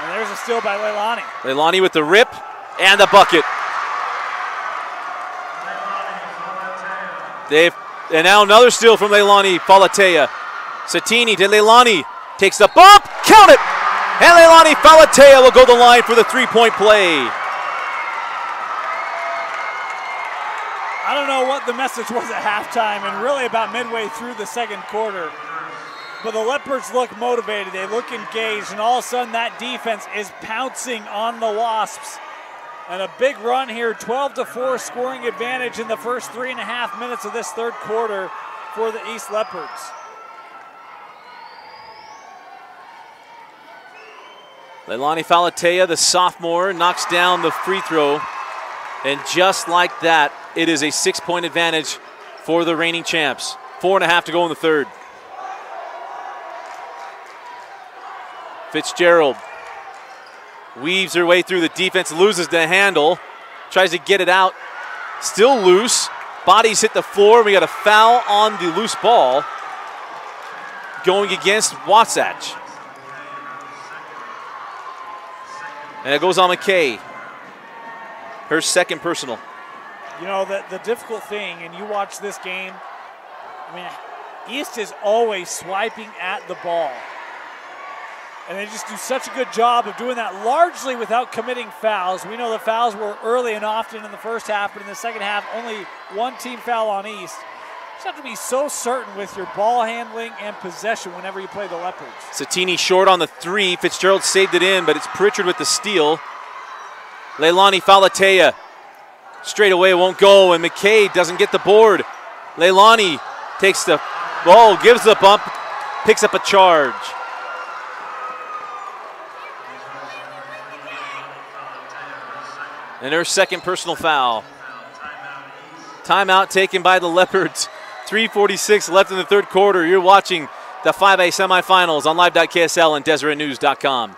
And there's a steal by Leilani.
Leilani with the rip and the bucket. And now another steal from Leilani Falatea. Satini to Leilani, takes the bump, count it! And Leilani Falatea will go to the line for the 3-point play.
I don't know what the message was at halftime and really about midway through the second quarter, but the Leopards look motivated, they look engaged, and all of a sudden that defense is pouncing on the Wasps. And a big run here, 12-4 scoring advantage in the first 3.5 minutes of this third quarter for the East Leopards.
Leilani Falatea, the sophomore, knocks down the free throw. And just like that, it is a 6-point advantage for the reigning champs. 4.5 to go in the third. Fitzgerald weaves her way through the defense, loses the handle, tries to get it out, still loose. Bodies hit the floor. We got a foul on the loose ball going against Wasatch. And it goes on McKay. Her second personal.
You know, the difficult thing, and you watch this game, I mean, East is always swiping at the ball. And they just do such a good job of doing that largely without committing fouls. We know the fouls were early and often in the first half, but in the second half, only 1 team foul on East. You just have to be so certain with your ball handling and possession whenever you play the Leopards.
Satini short on the 3. Fitzgerald saved it in, but it's Pritchard with the steal. Leilani Falatea straight away won't go, and McKay doesn't get the board. Leilani takes the ball, gives the bump, picks up a charge. And her second personal foul. Timeout taken by the Leopards. 3:46 left in the third quarter. You're watching the 5A semifinals on live.ksl and DeseretNews.com.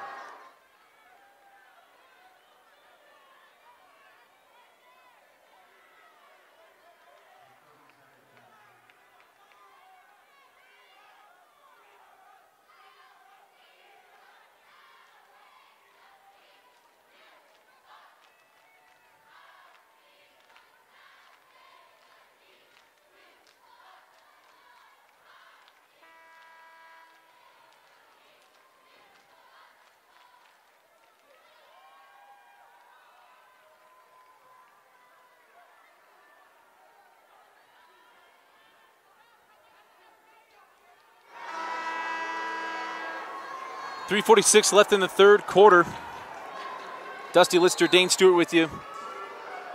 .346 left in the third quarter. Dusty Lister, Dane Stewart with you.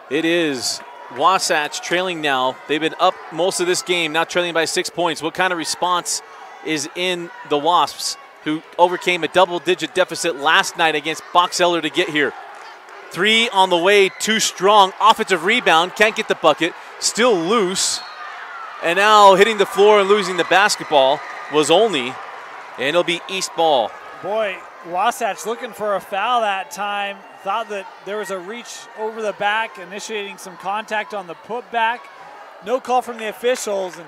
It is Wasatch trailing now. They've been up most of this game, now trailing by 6 points. What kind of response is in the Wasps, who overcame a double-digit deficit last night against Box Elder to get here? 3 on the way, too strong. Offensive rebound, can't get the bucket, still loose. And now hitting the floor and losing the basketball was only, and it'll be East ball.
Boy, Wasatch looking for a foul that time. Thought that there was a reach over the back, initiating some contact on the putback. No call from the officials. And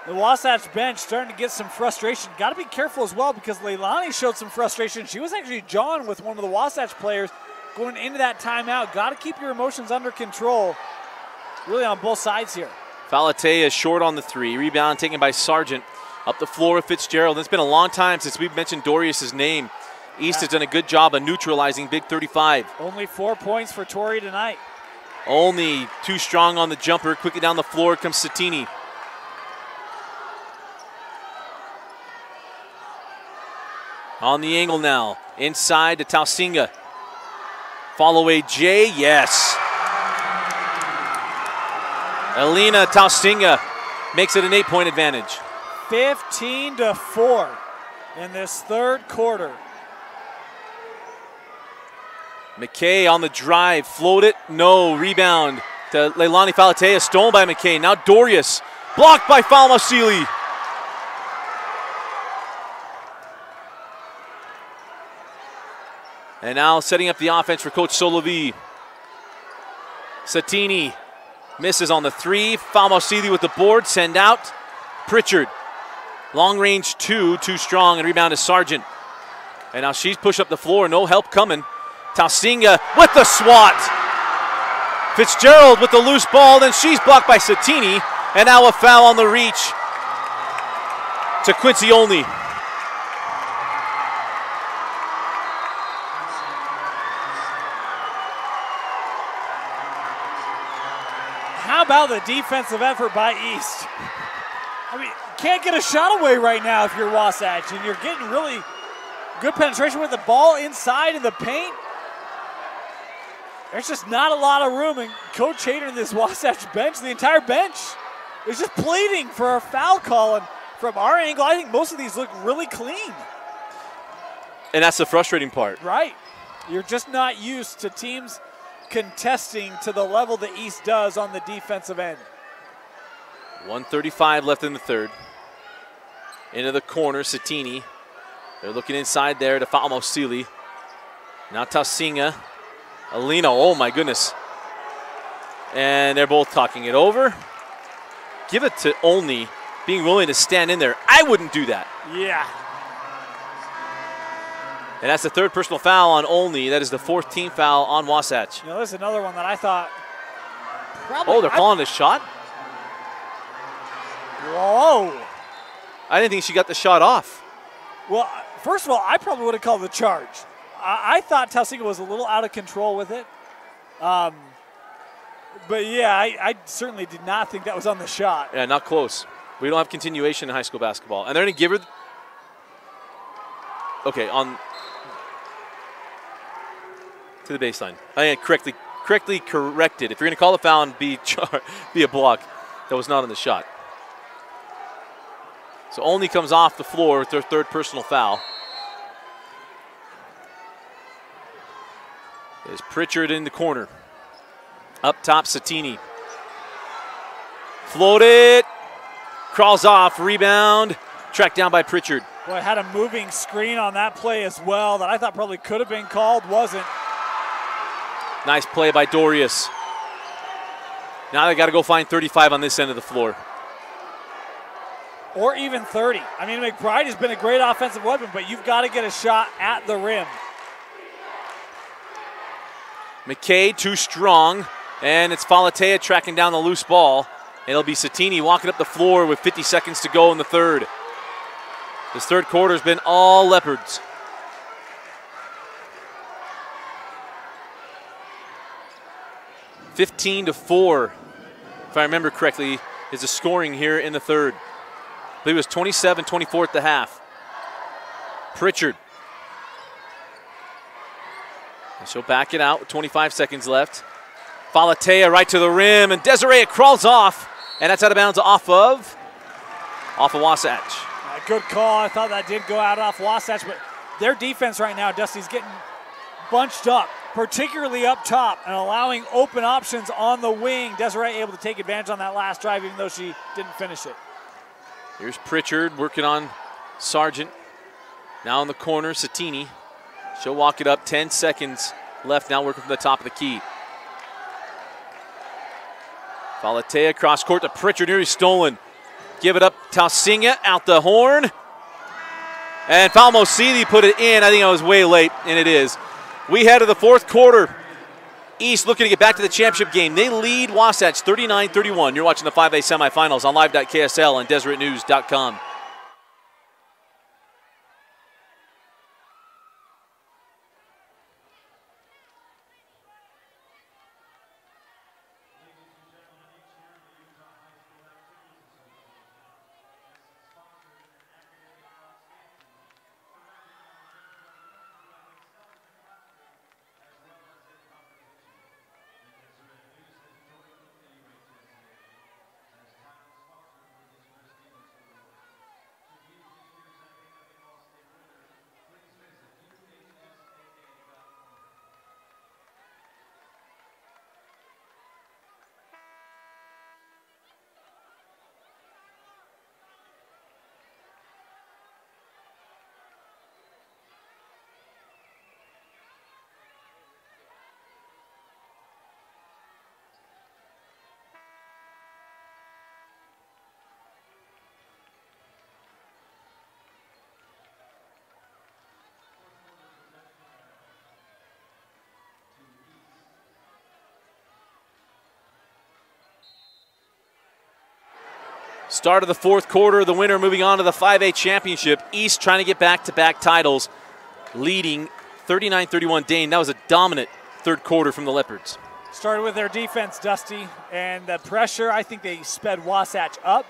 the Wasatch bench starting to get some frustration. Got to be careful as well because Leilani showed some frustration. She was actually jawing with one of the Wasatch players going into that timeout. Got to keep your emotions under control. Really on both sides here.
Falatea short on the 3. Rebound taken by Sargent. Up the floor with Fitzgerald. It's been a long time since we've mentioned Dorius' name. East has done a good job of neutralizing Big 35.
Only 4 points for Tori tonight.
Only too strong on the jumper. Quickly down the floor comes Satini. On the angle now. Inside to Tausinga. Fall away Jay, yes. Elena Tausinga makes it an 8-point advantage.
15-4 in this third quarter.
McKay on the drive, float it, no, rebound to Leilani Falatea, stolen by McKay. Now Dorius, blocked by Falmasili. And now setting up the offense for Coach Solovi. Satini misses on the 3. Falmosili with the board, send out. Pritchard, long range 2, too strong, and rebound is Sargent. And now she's pushed up the floor, no help coming. Tausinga with the swat. Fitzgerald with the loose ball, then she's blocked by Satini, and now a foul on the reach to Quincy Olney.
How about the defensive effort by East? I mean, can't get a shot away right now if you're Wasatch, and you're getting really good penetration with the ball inside in the paint. There's just not a lot of room, and Coach Hayter and this Wasatch bench, the entire bench, is just pleading for a foul call. And from our angle, I think most of these look really clean.
And that's the frustrating part.
Right. You're just not used to teams contesting to the level the East does on the defensive end.
1:35 left in the third. Into the corner, Satini. They're looking inside there to Falmosili. Now Tausinga. Alina, oh my goodness. And they're both talking it over. Give it to Olney, being willing to stand in there. I wouldn't do that.
Yeah.
And that's the 3rd personal foul on Olney. That is the 4th team foul on Wasatch.
You know, there's another one that I thought probably.
Oh, they're calling the shot?
Whoa.
I didn't think she got the shot off.
Well, first of all, I probably would have called the charge. I thought Tausinga was a little out of control with it. But yeah, I certainly did not think that was on the shot.
Yeah, not close. We don't have continuation in high school basketball. And they're going to give her. Okay, on to the baseline. I correctly corrected. If you're going to call the foul and be a block, that was not on the shot. So Olney comes off the floor with their 3rd personal foul. There's Pritchard in the corner. Up top, Satini. Floated. Crawls off. Rebound. Tracked down by Pritchard.
Boy, had a moving screen on that play as well that I thought probably could have been called. Wasn't.
Nice play by Dorius. Now they got to go find 35 on this end of the floor.
Or even 30. I mean, McBride has been a great offensive weapon, but you've got to get a shot at the rim.
McKay too strong, and it's Falatea tracking down the loose ball. It'll be Satini walking up the floor with 50 seconds to go in the third. This third quarter has been all Leopards. (15-4), if I remember correctly, is the scoring here in the third. I believe it was 27-24 at the half. Pritchard. And she'll back it out with 25 seconds left. Falatea right to the rim, and Desiree crawls off, and that's out of bounds off of Wasatch.
Good call. I thought that did go out off Wasatch, but their defense right now, Dusty's getting bunched up, particularly up top, and allowing open options on the wing. Desiree able to take advantage on that last drive, even though she didn't finish it.
Here's Pritchard working on Sargent. Now in the corner, Satini. She'll walk it up, 10 seconds left now, working from the top of the key. Falatea cross court to Pritchard, nearly stolen. Give it up, Tausinga out the horn. And Falmosili put it in. I think I was way late, and it is. We head to the fourth quarter. East looking to get back to the championship game. They lead Wasatch 39-31. You're watching the 5A semifinals on live.ksl and DeseretNews.com. Start of the fourth quarter, the winner moving on to the 5A championship. East trying to get back-to-back titles, leading 39-31 Dane. That was a dominant third quarter from the Leopards.
Started with their defense, Dusty, and the pressure, I think they sped Wasatch up.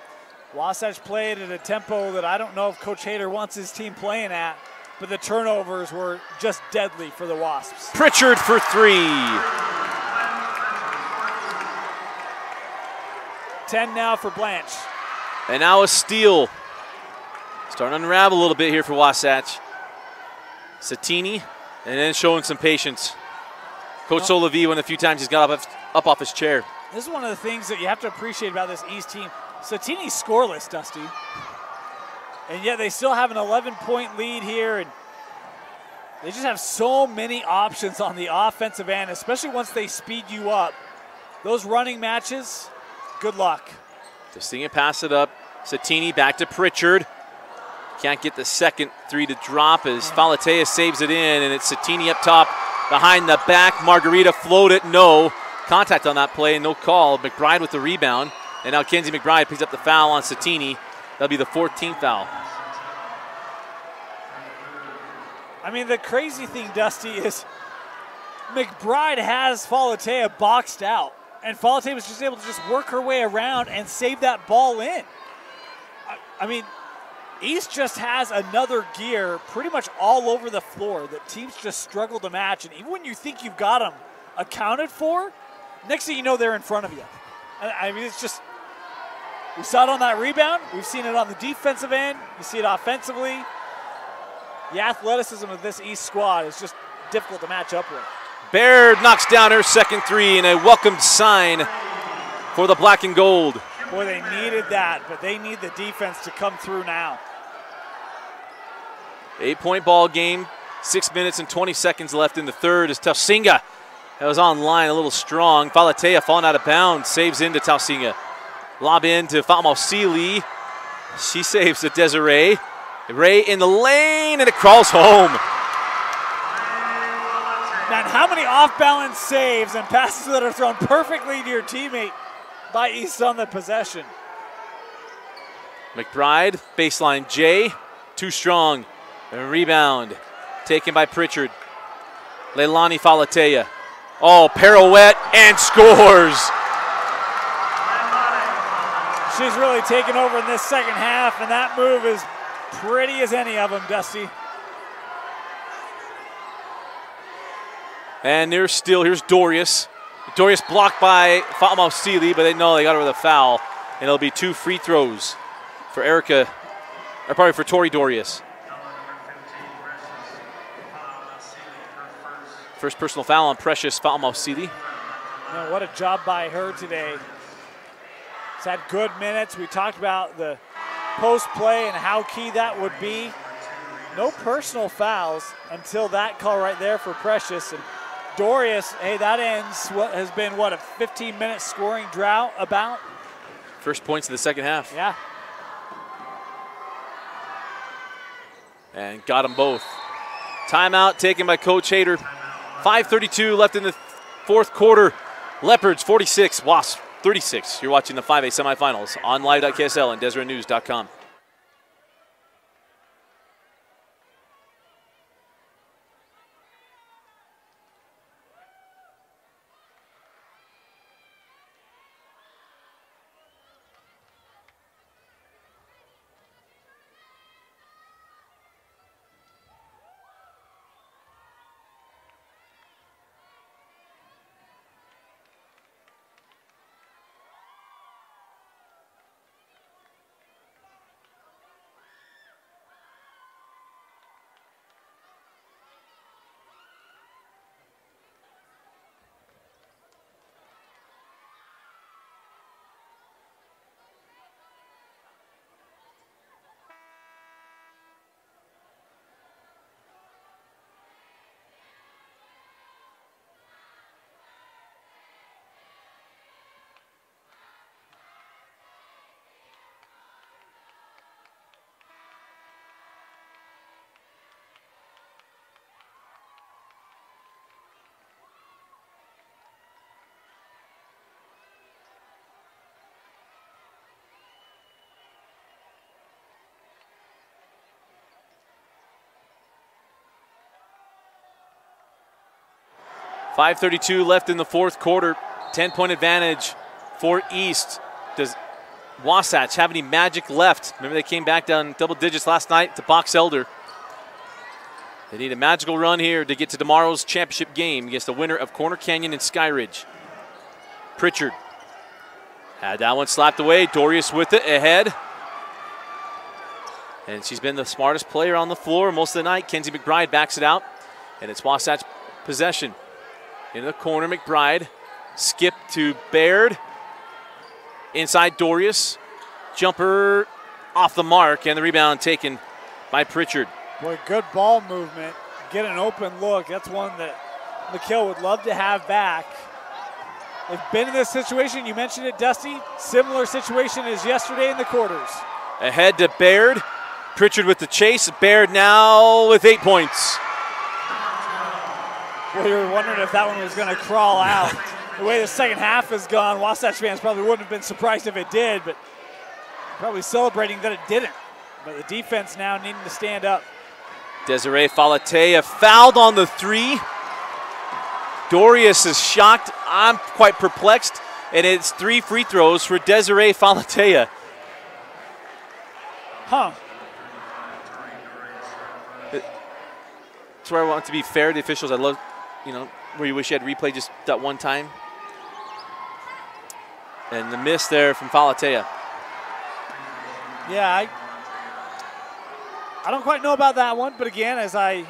Wasatch played at a tempo that I don't know if Coach Hader wants his team playing at, but the turnovers were just deadly for the Wasps.
Pritchard for 3.
10 now for Blanche.
And now a steal. Starting to unravel a little bit here for Wasatch. Satini, and then showing some patience. Coach Solavi went a few times, he's got up off his chair.
This is one of the things that you have to appreciate about this East team. Satini's scoreless, Dusty. And yet they still have an 11-point lead here, and they just have so many options on the offensive end, especially once they speed you up. Those running matches, good luck.
Just seeing it pass it up. Satini back to Pritchard. Can't get the second 3 to drop as Falatea saves it in, and it's Satini up top behind the back. Margarita floated, no. Contact on that play, no call. McBride with the rebound, and now Kenzie McBride picks up the foul on Satini. That'll be the 14th foul.
I mean, the crazy thing, Dusty, is McBride has Falatea boxed out, and Falatea was just able to just work her way around and save that ball in. I mean, East just has another gear pretty much all over the floor that teams just struggle to match, and even when you think you've got them accounted for, next thing you know, they're in front of you. I mean, it's just, we saw it on that rebound. We've seen it on the defensive end. You see it offensively. The athleticism of this East squad is just difficult to match up with.
Baird knocks down her second 3 and a welcomed sign for the black and gold.
Boy, they needed that, but they need the defense to come through now.
8-point ball game, 6 minutes and 20 seconds left in the third as Tausinga, that was online a little strong. Falatea falling out of bounds, saves into Tausinga. Lob in to Fatma Sealy. She saves to Desiree. Ray in the lane, and it crawls home.
Man, how many off-balance saves and passes that are thrown perfectly to your teammate by East on the possession.
McBride, baseline J, too strong. A rebound taken by Pritchard. Leilani Falatea. Oh, pirouette and scores.
She's really taken over in this second half, and that move is pretty as any of them, Dusty.
And there's still, here's Dorius. Dorius blocked by Fatma Sealy, but they know they got her with a foul. And it'll be 2 free throws for Erica, or probably for Tori Dorius. First personal foul on Precious Fatma Sealy.
Man, what a job by her today. She's had good minutes. We talked about the post play and how key that would be. No personal fouls until that call right there for Precious. And Dorius, hey, that ends what has been, what, a 15-minute scoring drought about?
First points of the second half.
Yeah.
And got them both. Timeout taken by Coach Hader. 5:32 left in the fourth quarter. Leopards 46, Wasps 36. You're watching the 5A semifinals on live.ksl and DeseretNews.com. 5:32 left in the fourth quarter. 10-point advantage for East. Does Wasatch have any magic left? Remember, they came back down double digits last night to Box Elder. They need a magical run here to get to tomorrow's championship game against the winner of Corner Canyon and Skyridge. Pritchard had that one slapped away. Dorius with it ahead. And she's been the smartest player on the floor most of the night. Kenzie McBride backs it out. And it's Wasatch possession. In the corner, McBride. Skip to Baird. Inside Dorius. Jumper off the mark. And the rebound taken by Pritchard.
Boy, good ball movement. Get an open look. That's one that McKill would love to have back. They've been in this situation. You mentioned it, Dusty. Similar situation as yesterday in the quarters.
Ahead to Baird. Pritchard with the chase. Baird now with 8 points.
Well, you were wondering if that one was going to crawl out. The way the second half has gone, Wasatch fans probably wouldn't have been surprised if it did, but probably celebrating that it didn't. But the defense now needing to stand up.
Desiree Falatea fouled on the three. Dorius is shocked. I'm quite perplexed. And it's 3 free throws for Desiree Falatea.
Huh.
That's where I want to be fair to the officials. I love, where you wish you had replay just that one time. And the miss there from Falatea.
Yeah, I don't quite know about that one, but again, as I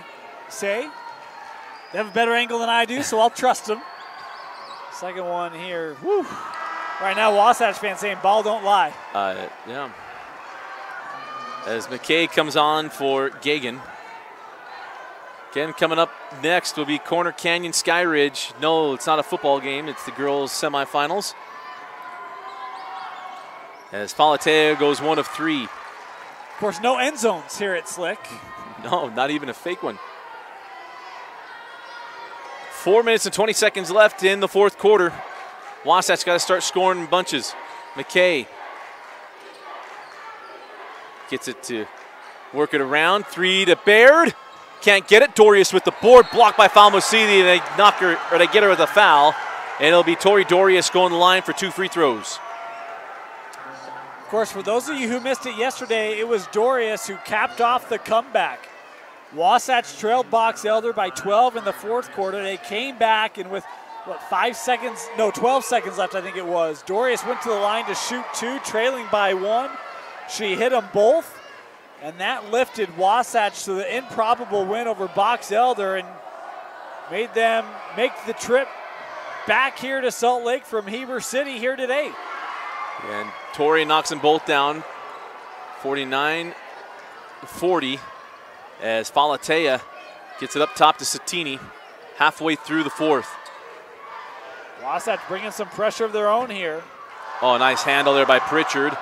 say, they have a better angle than I do, so I'll trust them. Second one here. Whew. Right now, Wasatch fans saying, ball don't lie.
Yeah. As McKay comes on for Gagan. Again, coming up next will be Corner Canyon Skyridge. No, it's not a football game. It's the girls' semifinals. As Falatea goes 1 of 3.
Of course, no end zones here at Slick.
No, not even a fake one. 4 minutes and 20 seconds left in the fourth quarter. Wasatch got to start scoring in bunches. McKay gets it to work it around. 3 to Baird. Can't get it. Dorius with the board, blocked by Falmosidi, and they get her with a foul. And it'll be Tori Dorius going to the line for 2 free throws.
Of course, for those of you who missed it yesterday, it was Dorius who capped off the comeback. Wasatch trailed Box Elder by 12 in the fourth quarter. They came back, and with, 12 seconds left, I think it was. Dorius went to the line to shoot 2, trailing by 1. She hit them both, and that lifted Wasatch to the improbable win over Box Elder and made them make the trip back here to Salt Lake from Heber City here today.
And Tori knocks them both down, 49-40, as Falatea gets it up top to Satini halfway through the fourth.
Wasatch bringing some pressure of their own here.
Oh, nice handle there by Pritchard.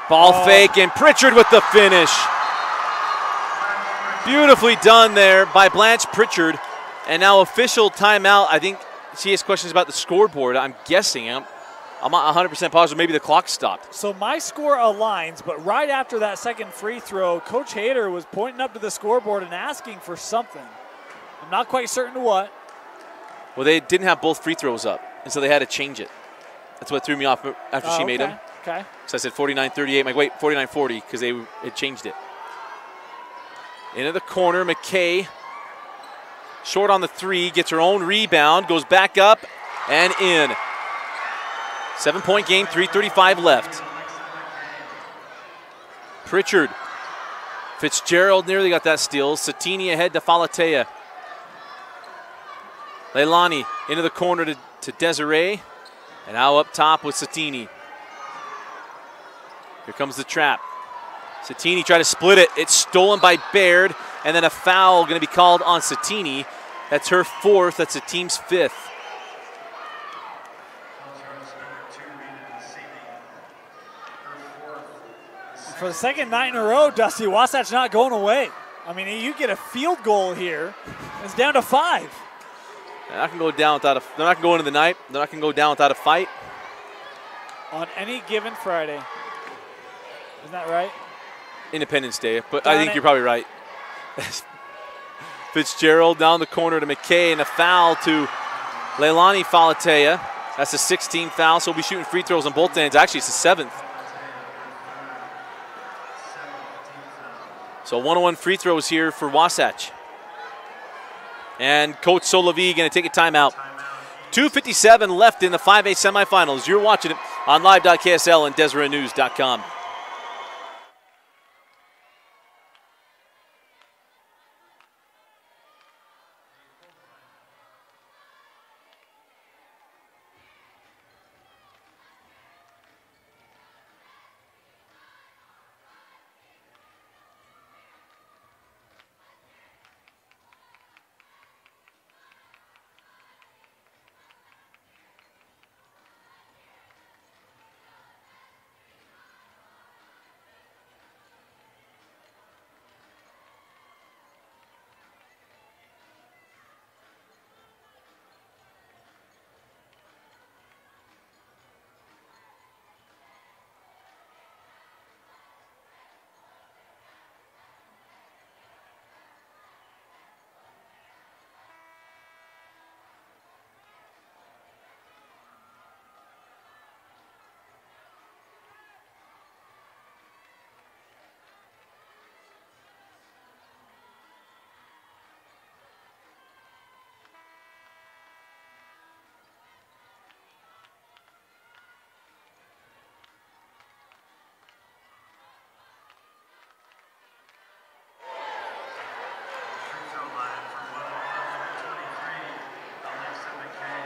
Ball fake, and Pritchard with the finish. Beautifully done there by Blanche Pritchard. And now official timeout. I think she has questions about the scoreboard. I'm guessing. I'm not 100% positive. Maybe the clock stopped.
So my score aligns, but right after that second free throw, Coach Hayter was pointing up to the scoreboard and asking for something. I'm not quite certain to what.
Well, they didn't have both free throws up, and so they had to change it. That's what threw me off after she made them.
Okay.
So I said 49-38. I'm like, wait, 49-40, because they had changed it. Into the corner, McKay. Short on the 3, gets her own rebound, goes back up and in. 7-point game, 3:35 left. Pritchard. Fitzgerald nearly got that steal. Satini ahead to Falatea. Leilani into the corner to Desiree. And now up top with Satini. Here comes the trap. Satini tried to split it. It's stolen by Baird. And then a foul going to be called on Satini. That's her 4th. That's the team's 5th.
For the second night in a row, Dusty, Wasatch not going away. I mean, you get a field goal here. It's down to 5.
They're not going to go down without they're not going to go into the night. They're not going to go down without a fight.
On any given Friday. Isn't that right?
Independence Day, but I think you're probably right. Fitzgerald down the corner to McKay, and a foul to Leilani Falatea, that's a 16th foul, so we'll be shooting free throws on both ends. Actually, it's the 7th. So 1-on-1 free throws here for Wasatch. And Coach Solavi going to take a timeout. 2:57 left in the 5A semifinals. You're watching it on live.ksl and DeseretNews.com.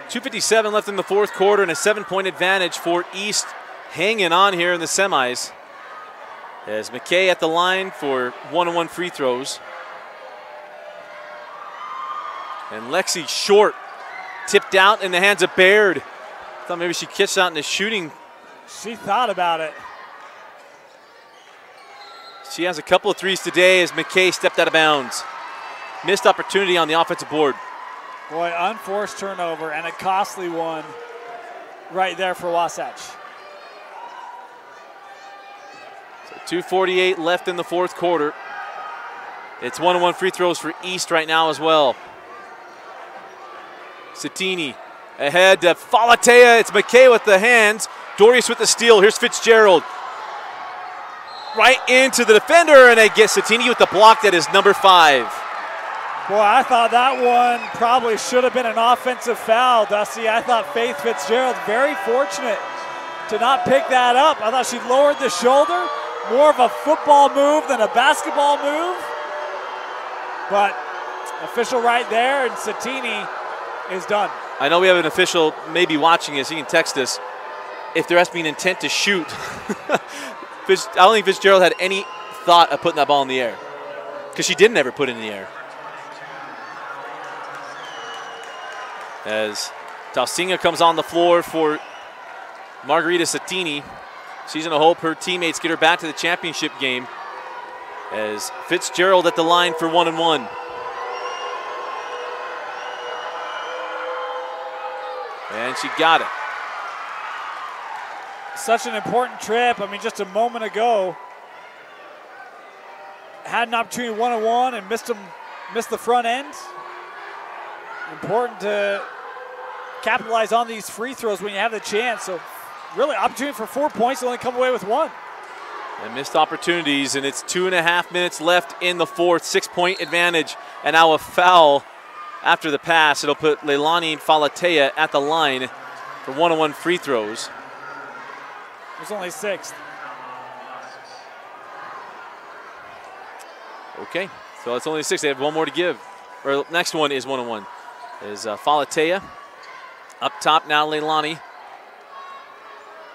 .257 left in the fourth quarter and a 7-point advantage for East hanging on here in the semis. As McKay at the line for 1-on-1 free throws. And Lexi short, tipped out in the hands of Baird. Thought maybe she catch out in the shooting.
She thought about it.
She has a couple of threes today as McKay stepped out of bounds. Missed opportunity on the offensive board.
Boy, unforced turnover and a costly one right there for Wasatch.
So 2:48 left in the fourth quarter. It's 1-on-1 free throws for East right now as well. Satini ahead to Falatea. It's McKay with the hands. Dorius with the steal. Here's Fitzgerald. Right into the defender, and they get Satini with the block. That is number 5.
Boy, I thought that one probably should have been an offensive foul, Dusty. I thought Faith Fitzgerald very fortunate to not pick that up. I thought she lowered the shoulder, more of a football move than a basketball move. But official right there, and Satini is done.
I know we have an official maybe watching us. He can text us if there has to be an intent to shoot. I don't think Fitzgerald had any thought of putting that ball in the air because she didn't ever put it in the air. As Tausinga comes on the floor for Margarita Satini. She's going to hope her teammates get her back to the championship game. As Fitzgerald at the line for 1-on-1. And she got it.
Such an important trip. I mean, just a moment ago, had an opportunity 1-on-1 and missed the front end. Important to capitalize on these free throws when you have the chance. So really opportunity for 4 points, only come away with 1.
And missed opportunities, and it's 2.5 minutes left in the fourth. 6-point advantage, and now a foul after the pass. It'll put Leilani Falatea at the line for 1-on-1 free throws.
It was only 6th.
Okay, so it's only 6. They have one more to give. Or next one is 1-on-1. Is Falatea. Up top now, Leilani.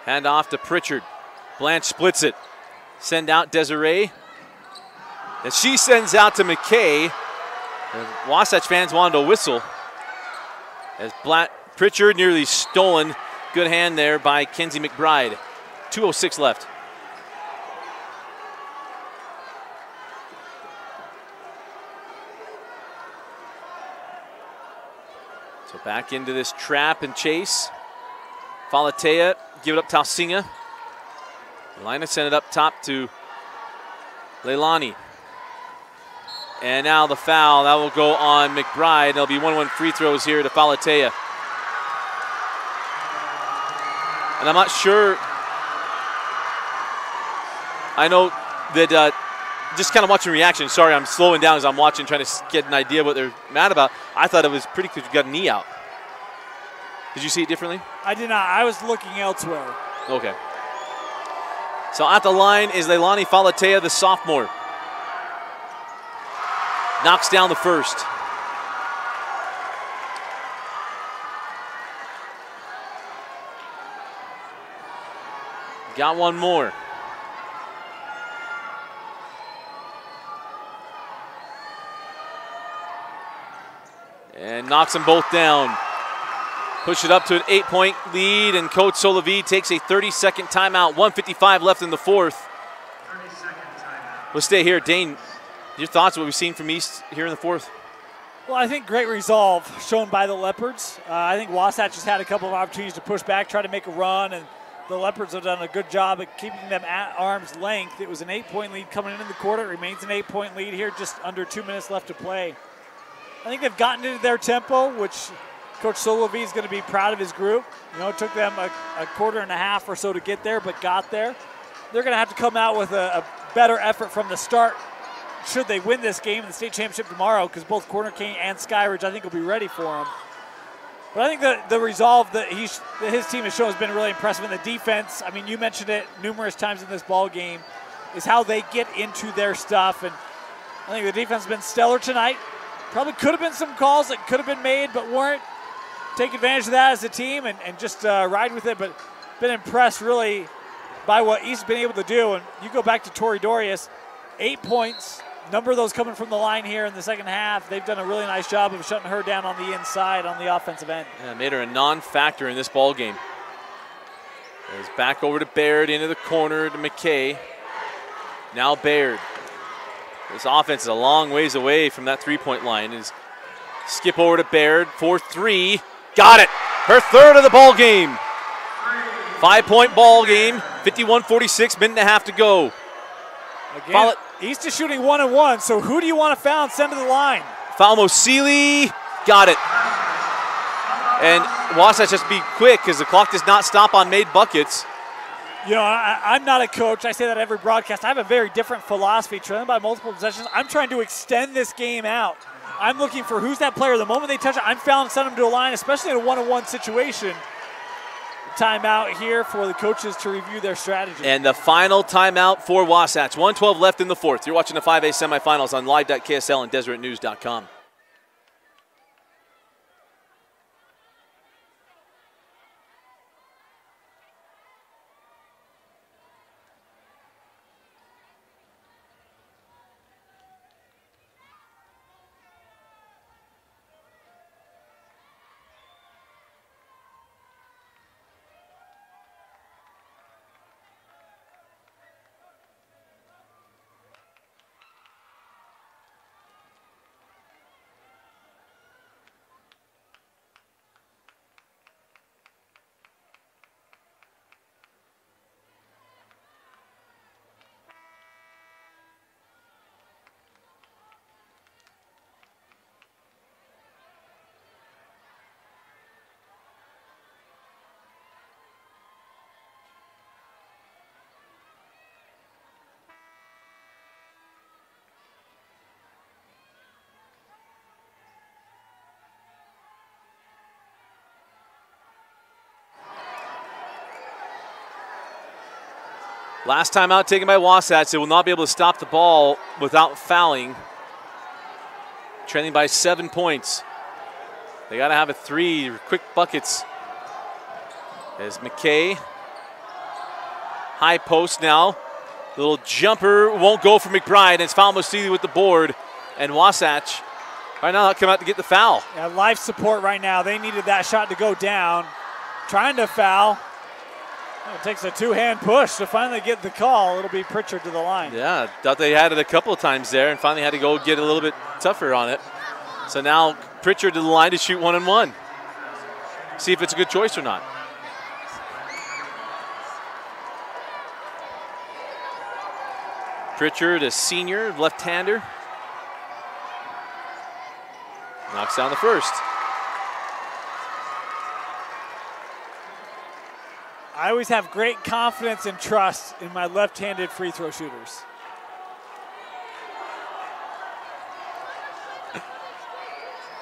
Hand off to Pritchard. Blanche splits it. Send out Desiree. And she sends out to McKay. The Wasatch fans wanted to whistle. As Pritchard nearly stolen. Good hand there by Kenzie McBride. 2:06 left. So back into this trap and chase. Falatea, give it up Tausinga. Lina sent it up top to Leilani. And now the foul, that will go on McBride. There'll be 1-1 free throws here to Falatea. And I'm not sure. I know that just kind of watching reaction. Sorry, I'm slowing down as I'm watching, trying to get an idea what they're mad about. I thought it was pretty because you got a knee out. Did you see it differently?
I did not. I was looking elsewhere.
Okay. So at the line is Leilani Falatea, the sophomore. Knocks down the first. Got one more. And knocks them both down. Push it up to an 8-point lead, and Coach Solovi takes a 30-second timeout. 1:55 left in the fourth. We'll stay here. Dane, your thoughts on what we've seen from East here in the fourth?
Well, I think great resolve shown by the Leopards. I think Wasatch has had a couple of opportunities to push back, try to make a run, and the Leopards have done a good job at keeping them at arm's length. It was an 8-point lead coming into the quarter. It remains an 8-point lead here, just under 2 minutes left to play. I think they've gotten into their tempo, which Coach Solovi is going to be proud of his group. You know, it took them a quarter and a half or so to get there, but got there. They're going to have to come out with a better effort from the start should they win this game in the state championship tomorrow, because both Corner King and Skyridge, I think, will be ready for them. But I think the resolve that his team has shown has been really impressive in the defense. I mean, you mentioned it numerous times in this ball game, is how they get into their stuff. And I think the defense has been stellar tonight. Probably could have been some calls that could have been made but weren't. Take advantage of that as a team and just ride with it. But been impressed really by what East has been able to do. And you go back to Tori Dorius, 8 points. Number of those coming from the line here in the second half. They've done a really nice job of shutting her down on the inside on the offensive end.
Yeah, made her a non-factor in this ball game. Goes back over to Baird, into the corner to McKay. Now Baird. This offense is a long ways away from that three-point line. Skip over to Baird for three. Got it. Her third of the ball game. 5-point ball game. 51-46, minute and a half to go.
Again, East is shooting 1-1, so who do you want to foul and send to the line?
Falmo Seeley. Got it. And Wasatch has to be quick because the clock does not stop on made buckets.
You know, I'm not a coach. I say that every broadcast. I have a very different philosophy. Trailing by multiple possessions, I'm trying to extend this game out. I'm looking for who's that player. The moment they touch it, I'm fouling and send them to a line, especially in a 1-on-1 situation. Timeout here for the coaches to review their strategy.
And the final timeout for Wasatch. 1:12 left in the fourth. You're watching the 5A semifinals on live.ksl and DeseretNews.com. Last time out taken by Wasatch. They will not be able to stop the ball without fouling. Trailing by 7 points. They got to have a three, quick buckets. As McKay. High post now. Little jumper won't go for McBride. It's Falmo Seeley with the board. And Wasatch right now come out to get the foul.
Yeah, life support right now. They needed that shot to go down. Trying to foul. It takes a two-hand push to finally get the call. It'll be Pritchard to the line.
Yeah, thought they had it a couple of times there and finally had to go get a little bit tougher on it. So now Pritchard to the line to shoot 1-on-1. See if it's a good choice or not. Pritchard, a senior, left-hander. Knocks down the first.
I always have great confidence and trust in my left-handed free throw shooters.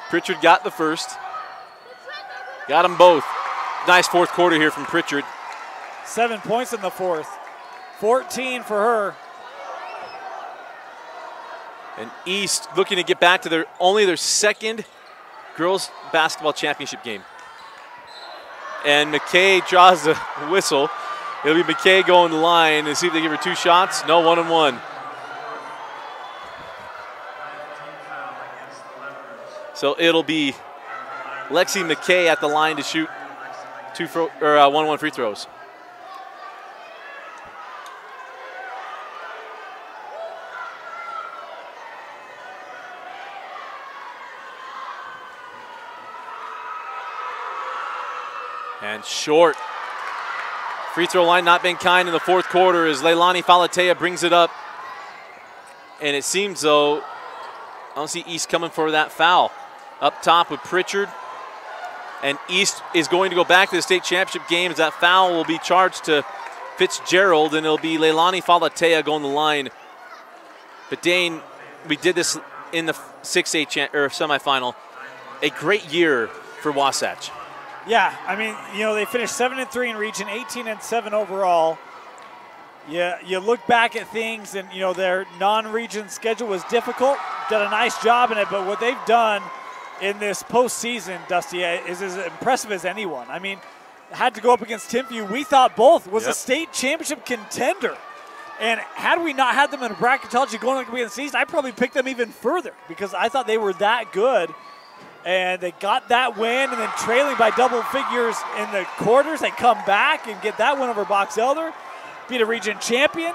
Pritchard got the first. Got them both. Nice fourth quarter here from Pritchard.
7 points in the fourth. 14 for her.
And East looking to get back to their second girls basketball championship game. And McKay draws the whistle. It'll be McKay going to the line and see if they give her 2 shots. No, 1-and-1. So it'll be Lexi McKay at the line to shoot 1-1 free throws. And short. Free throw line not been kind in the fourth quarter as Leilani Falatea brings it up. And it seems, though, I don't see East coming for that foul. Up top with Pritchard. And East is going to go back to the state championship game as that foul will be charged to Fitzgerald, and it'll be Leilani Falatea going to the line. But Dane, we did this in the 6A semifinal. A great year for Wasatch.
Yeah, I mean, you know, they finished 7-3 in region, 18-7 overall. Yeah, you look back at things, and you know their non-region schedule was difficult. Did a nice job in it, but what they've done in this postseason, Dusty, is as impressive as anyone. I mean, had to go up against Timpview. We thought both was a state championship contender. And had we not had them in bracketology going up against East, I'd probably pick them even further because I thought they were that good. And they got that win, and then trailing by double figures in the quarters, they come back and get that win over Box Elder, beat a region champion.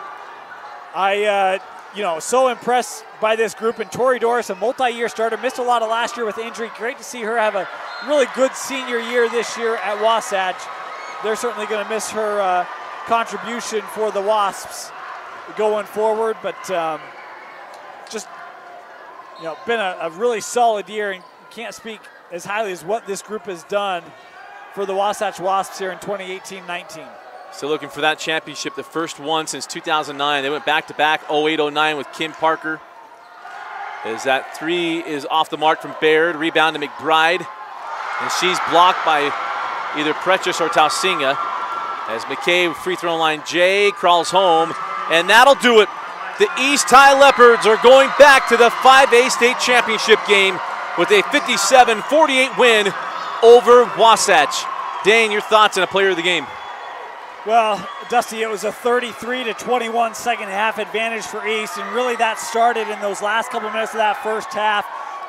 So impressed by this group. And Tori Doris, a multi-year starter, missed a lot of last year with injury. Great to see her have a really good senior year this year at Wasatch. They're certainly going to miss her contribution for the Wasps going forward, but been a really solid year, and can't speak as highly as what this group has done for the Wasatch Wasps here in 2018-19.
Still looking for that championship, the first one since 2009. They went back-to-back 08-09 with Kim Parker. As that three is off the mark from Baird, rebound to McBride. And she's blocked by either Precious or Tausinga. As McKay, free throw line J, crawls home. And that'll do it. The East High Leopards are going back to the 5A state championship game with a 57-48 win over Wasatch. Dane, your thoughts on a player of the game?
Well, Dusty, it was a 33-21 second half advantage for East, and really that started in those last couple minutes of that first half.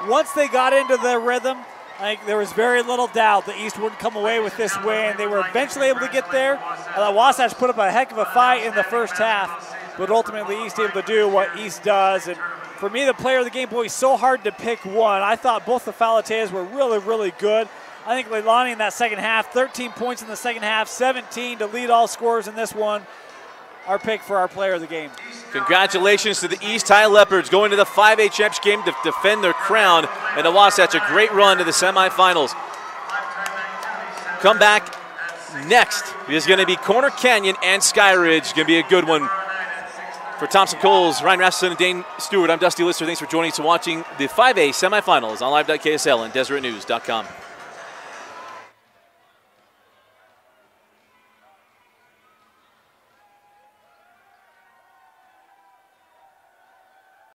Once they got into their rhythm, I think there was very little doubt that East wouldn't come away with this win. They were eventually able to get there. Wasatch put up a heck of a fight in the first half, but ultimately East able to do what East does. And for me, the player of the game, boy, it's so hard to pick one. I thought both the Falateas were really, really good. I think Leilani in that second half, 13 points in the second half, 17 to lead all scorers in this one. Our pick for our player of the game.
Congratulations to the East High Leopards going to the 5A championship game to defend their crown, and the Wasatch a great run to the semifinals. Come back next. It's going to be Corner Canyon and Skyridge. Going to be a good one. For Thompson Coles, Ryan Rasmussen, and Dane Stewart, I'm Dusty Lister. Thanks for joining us and watching the 5A semifinals on live.ksl and DeseretNews.com.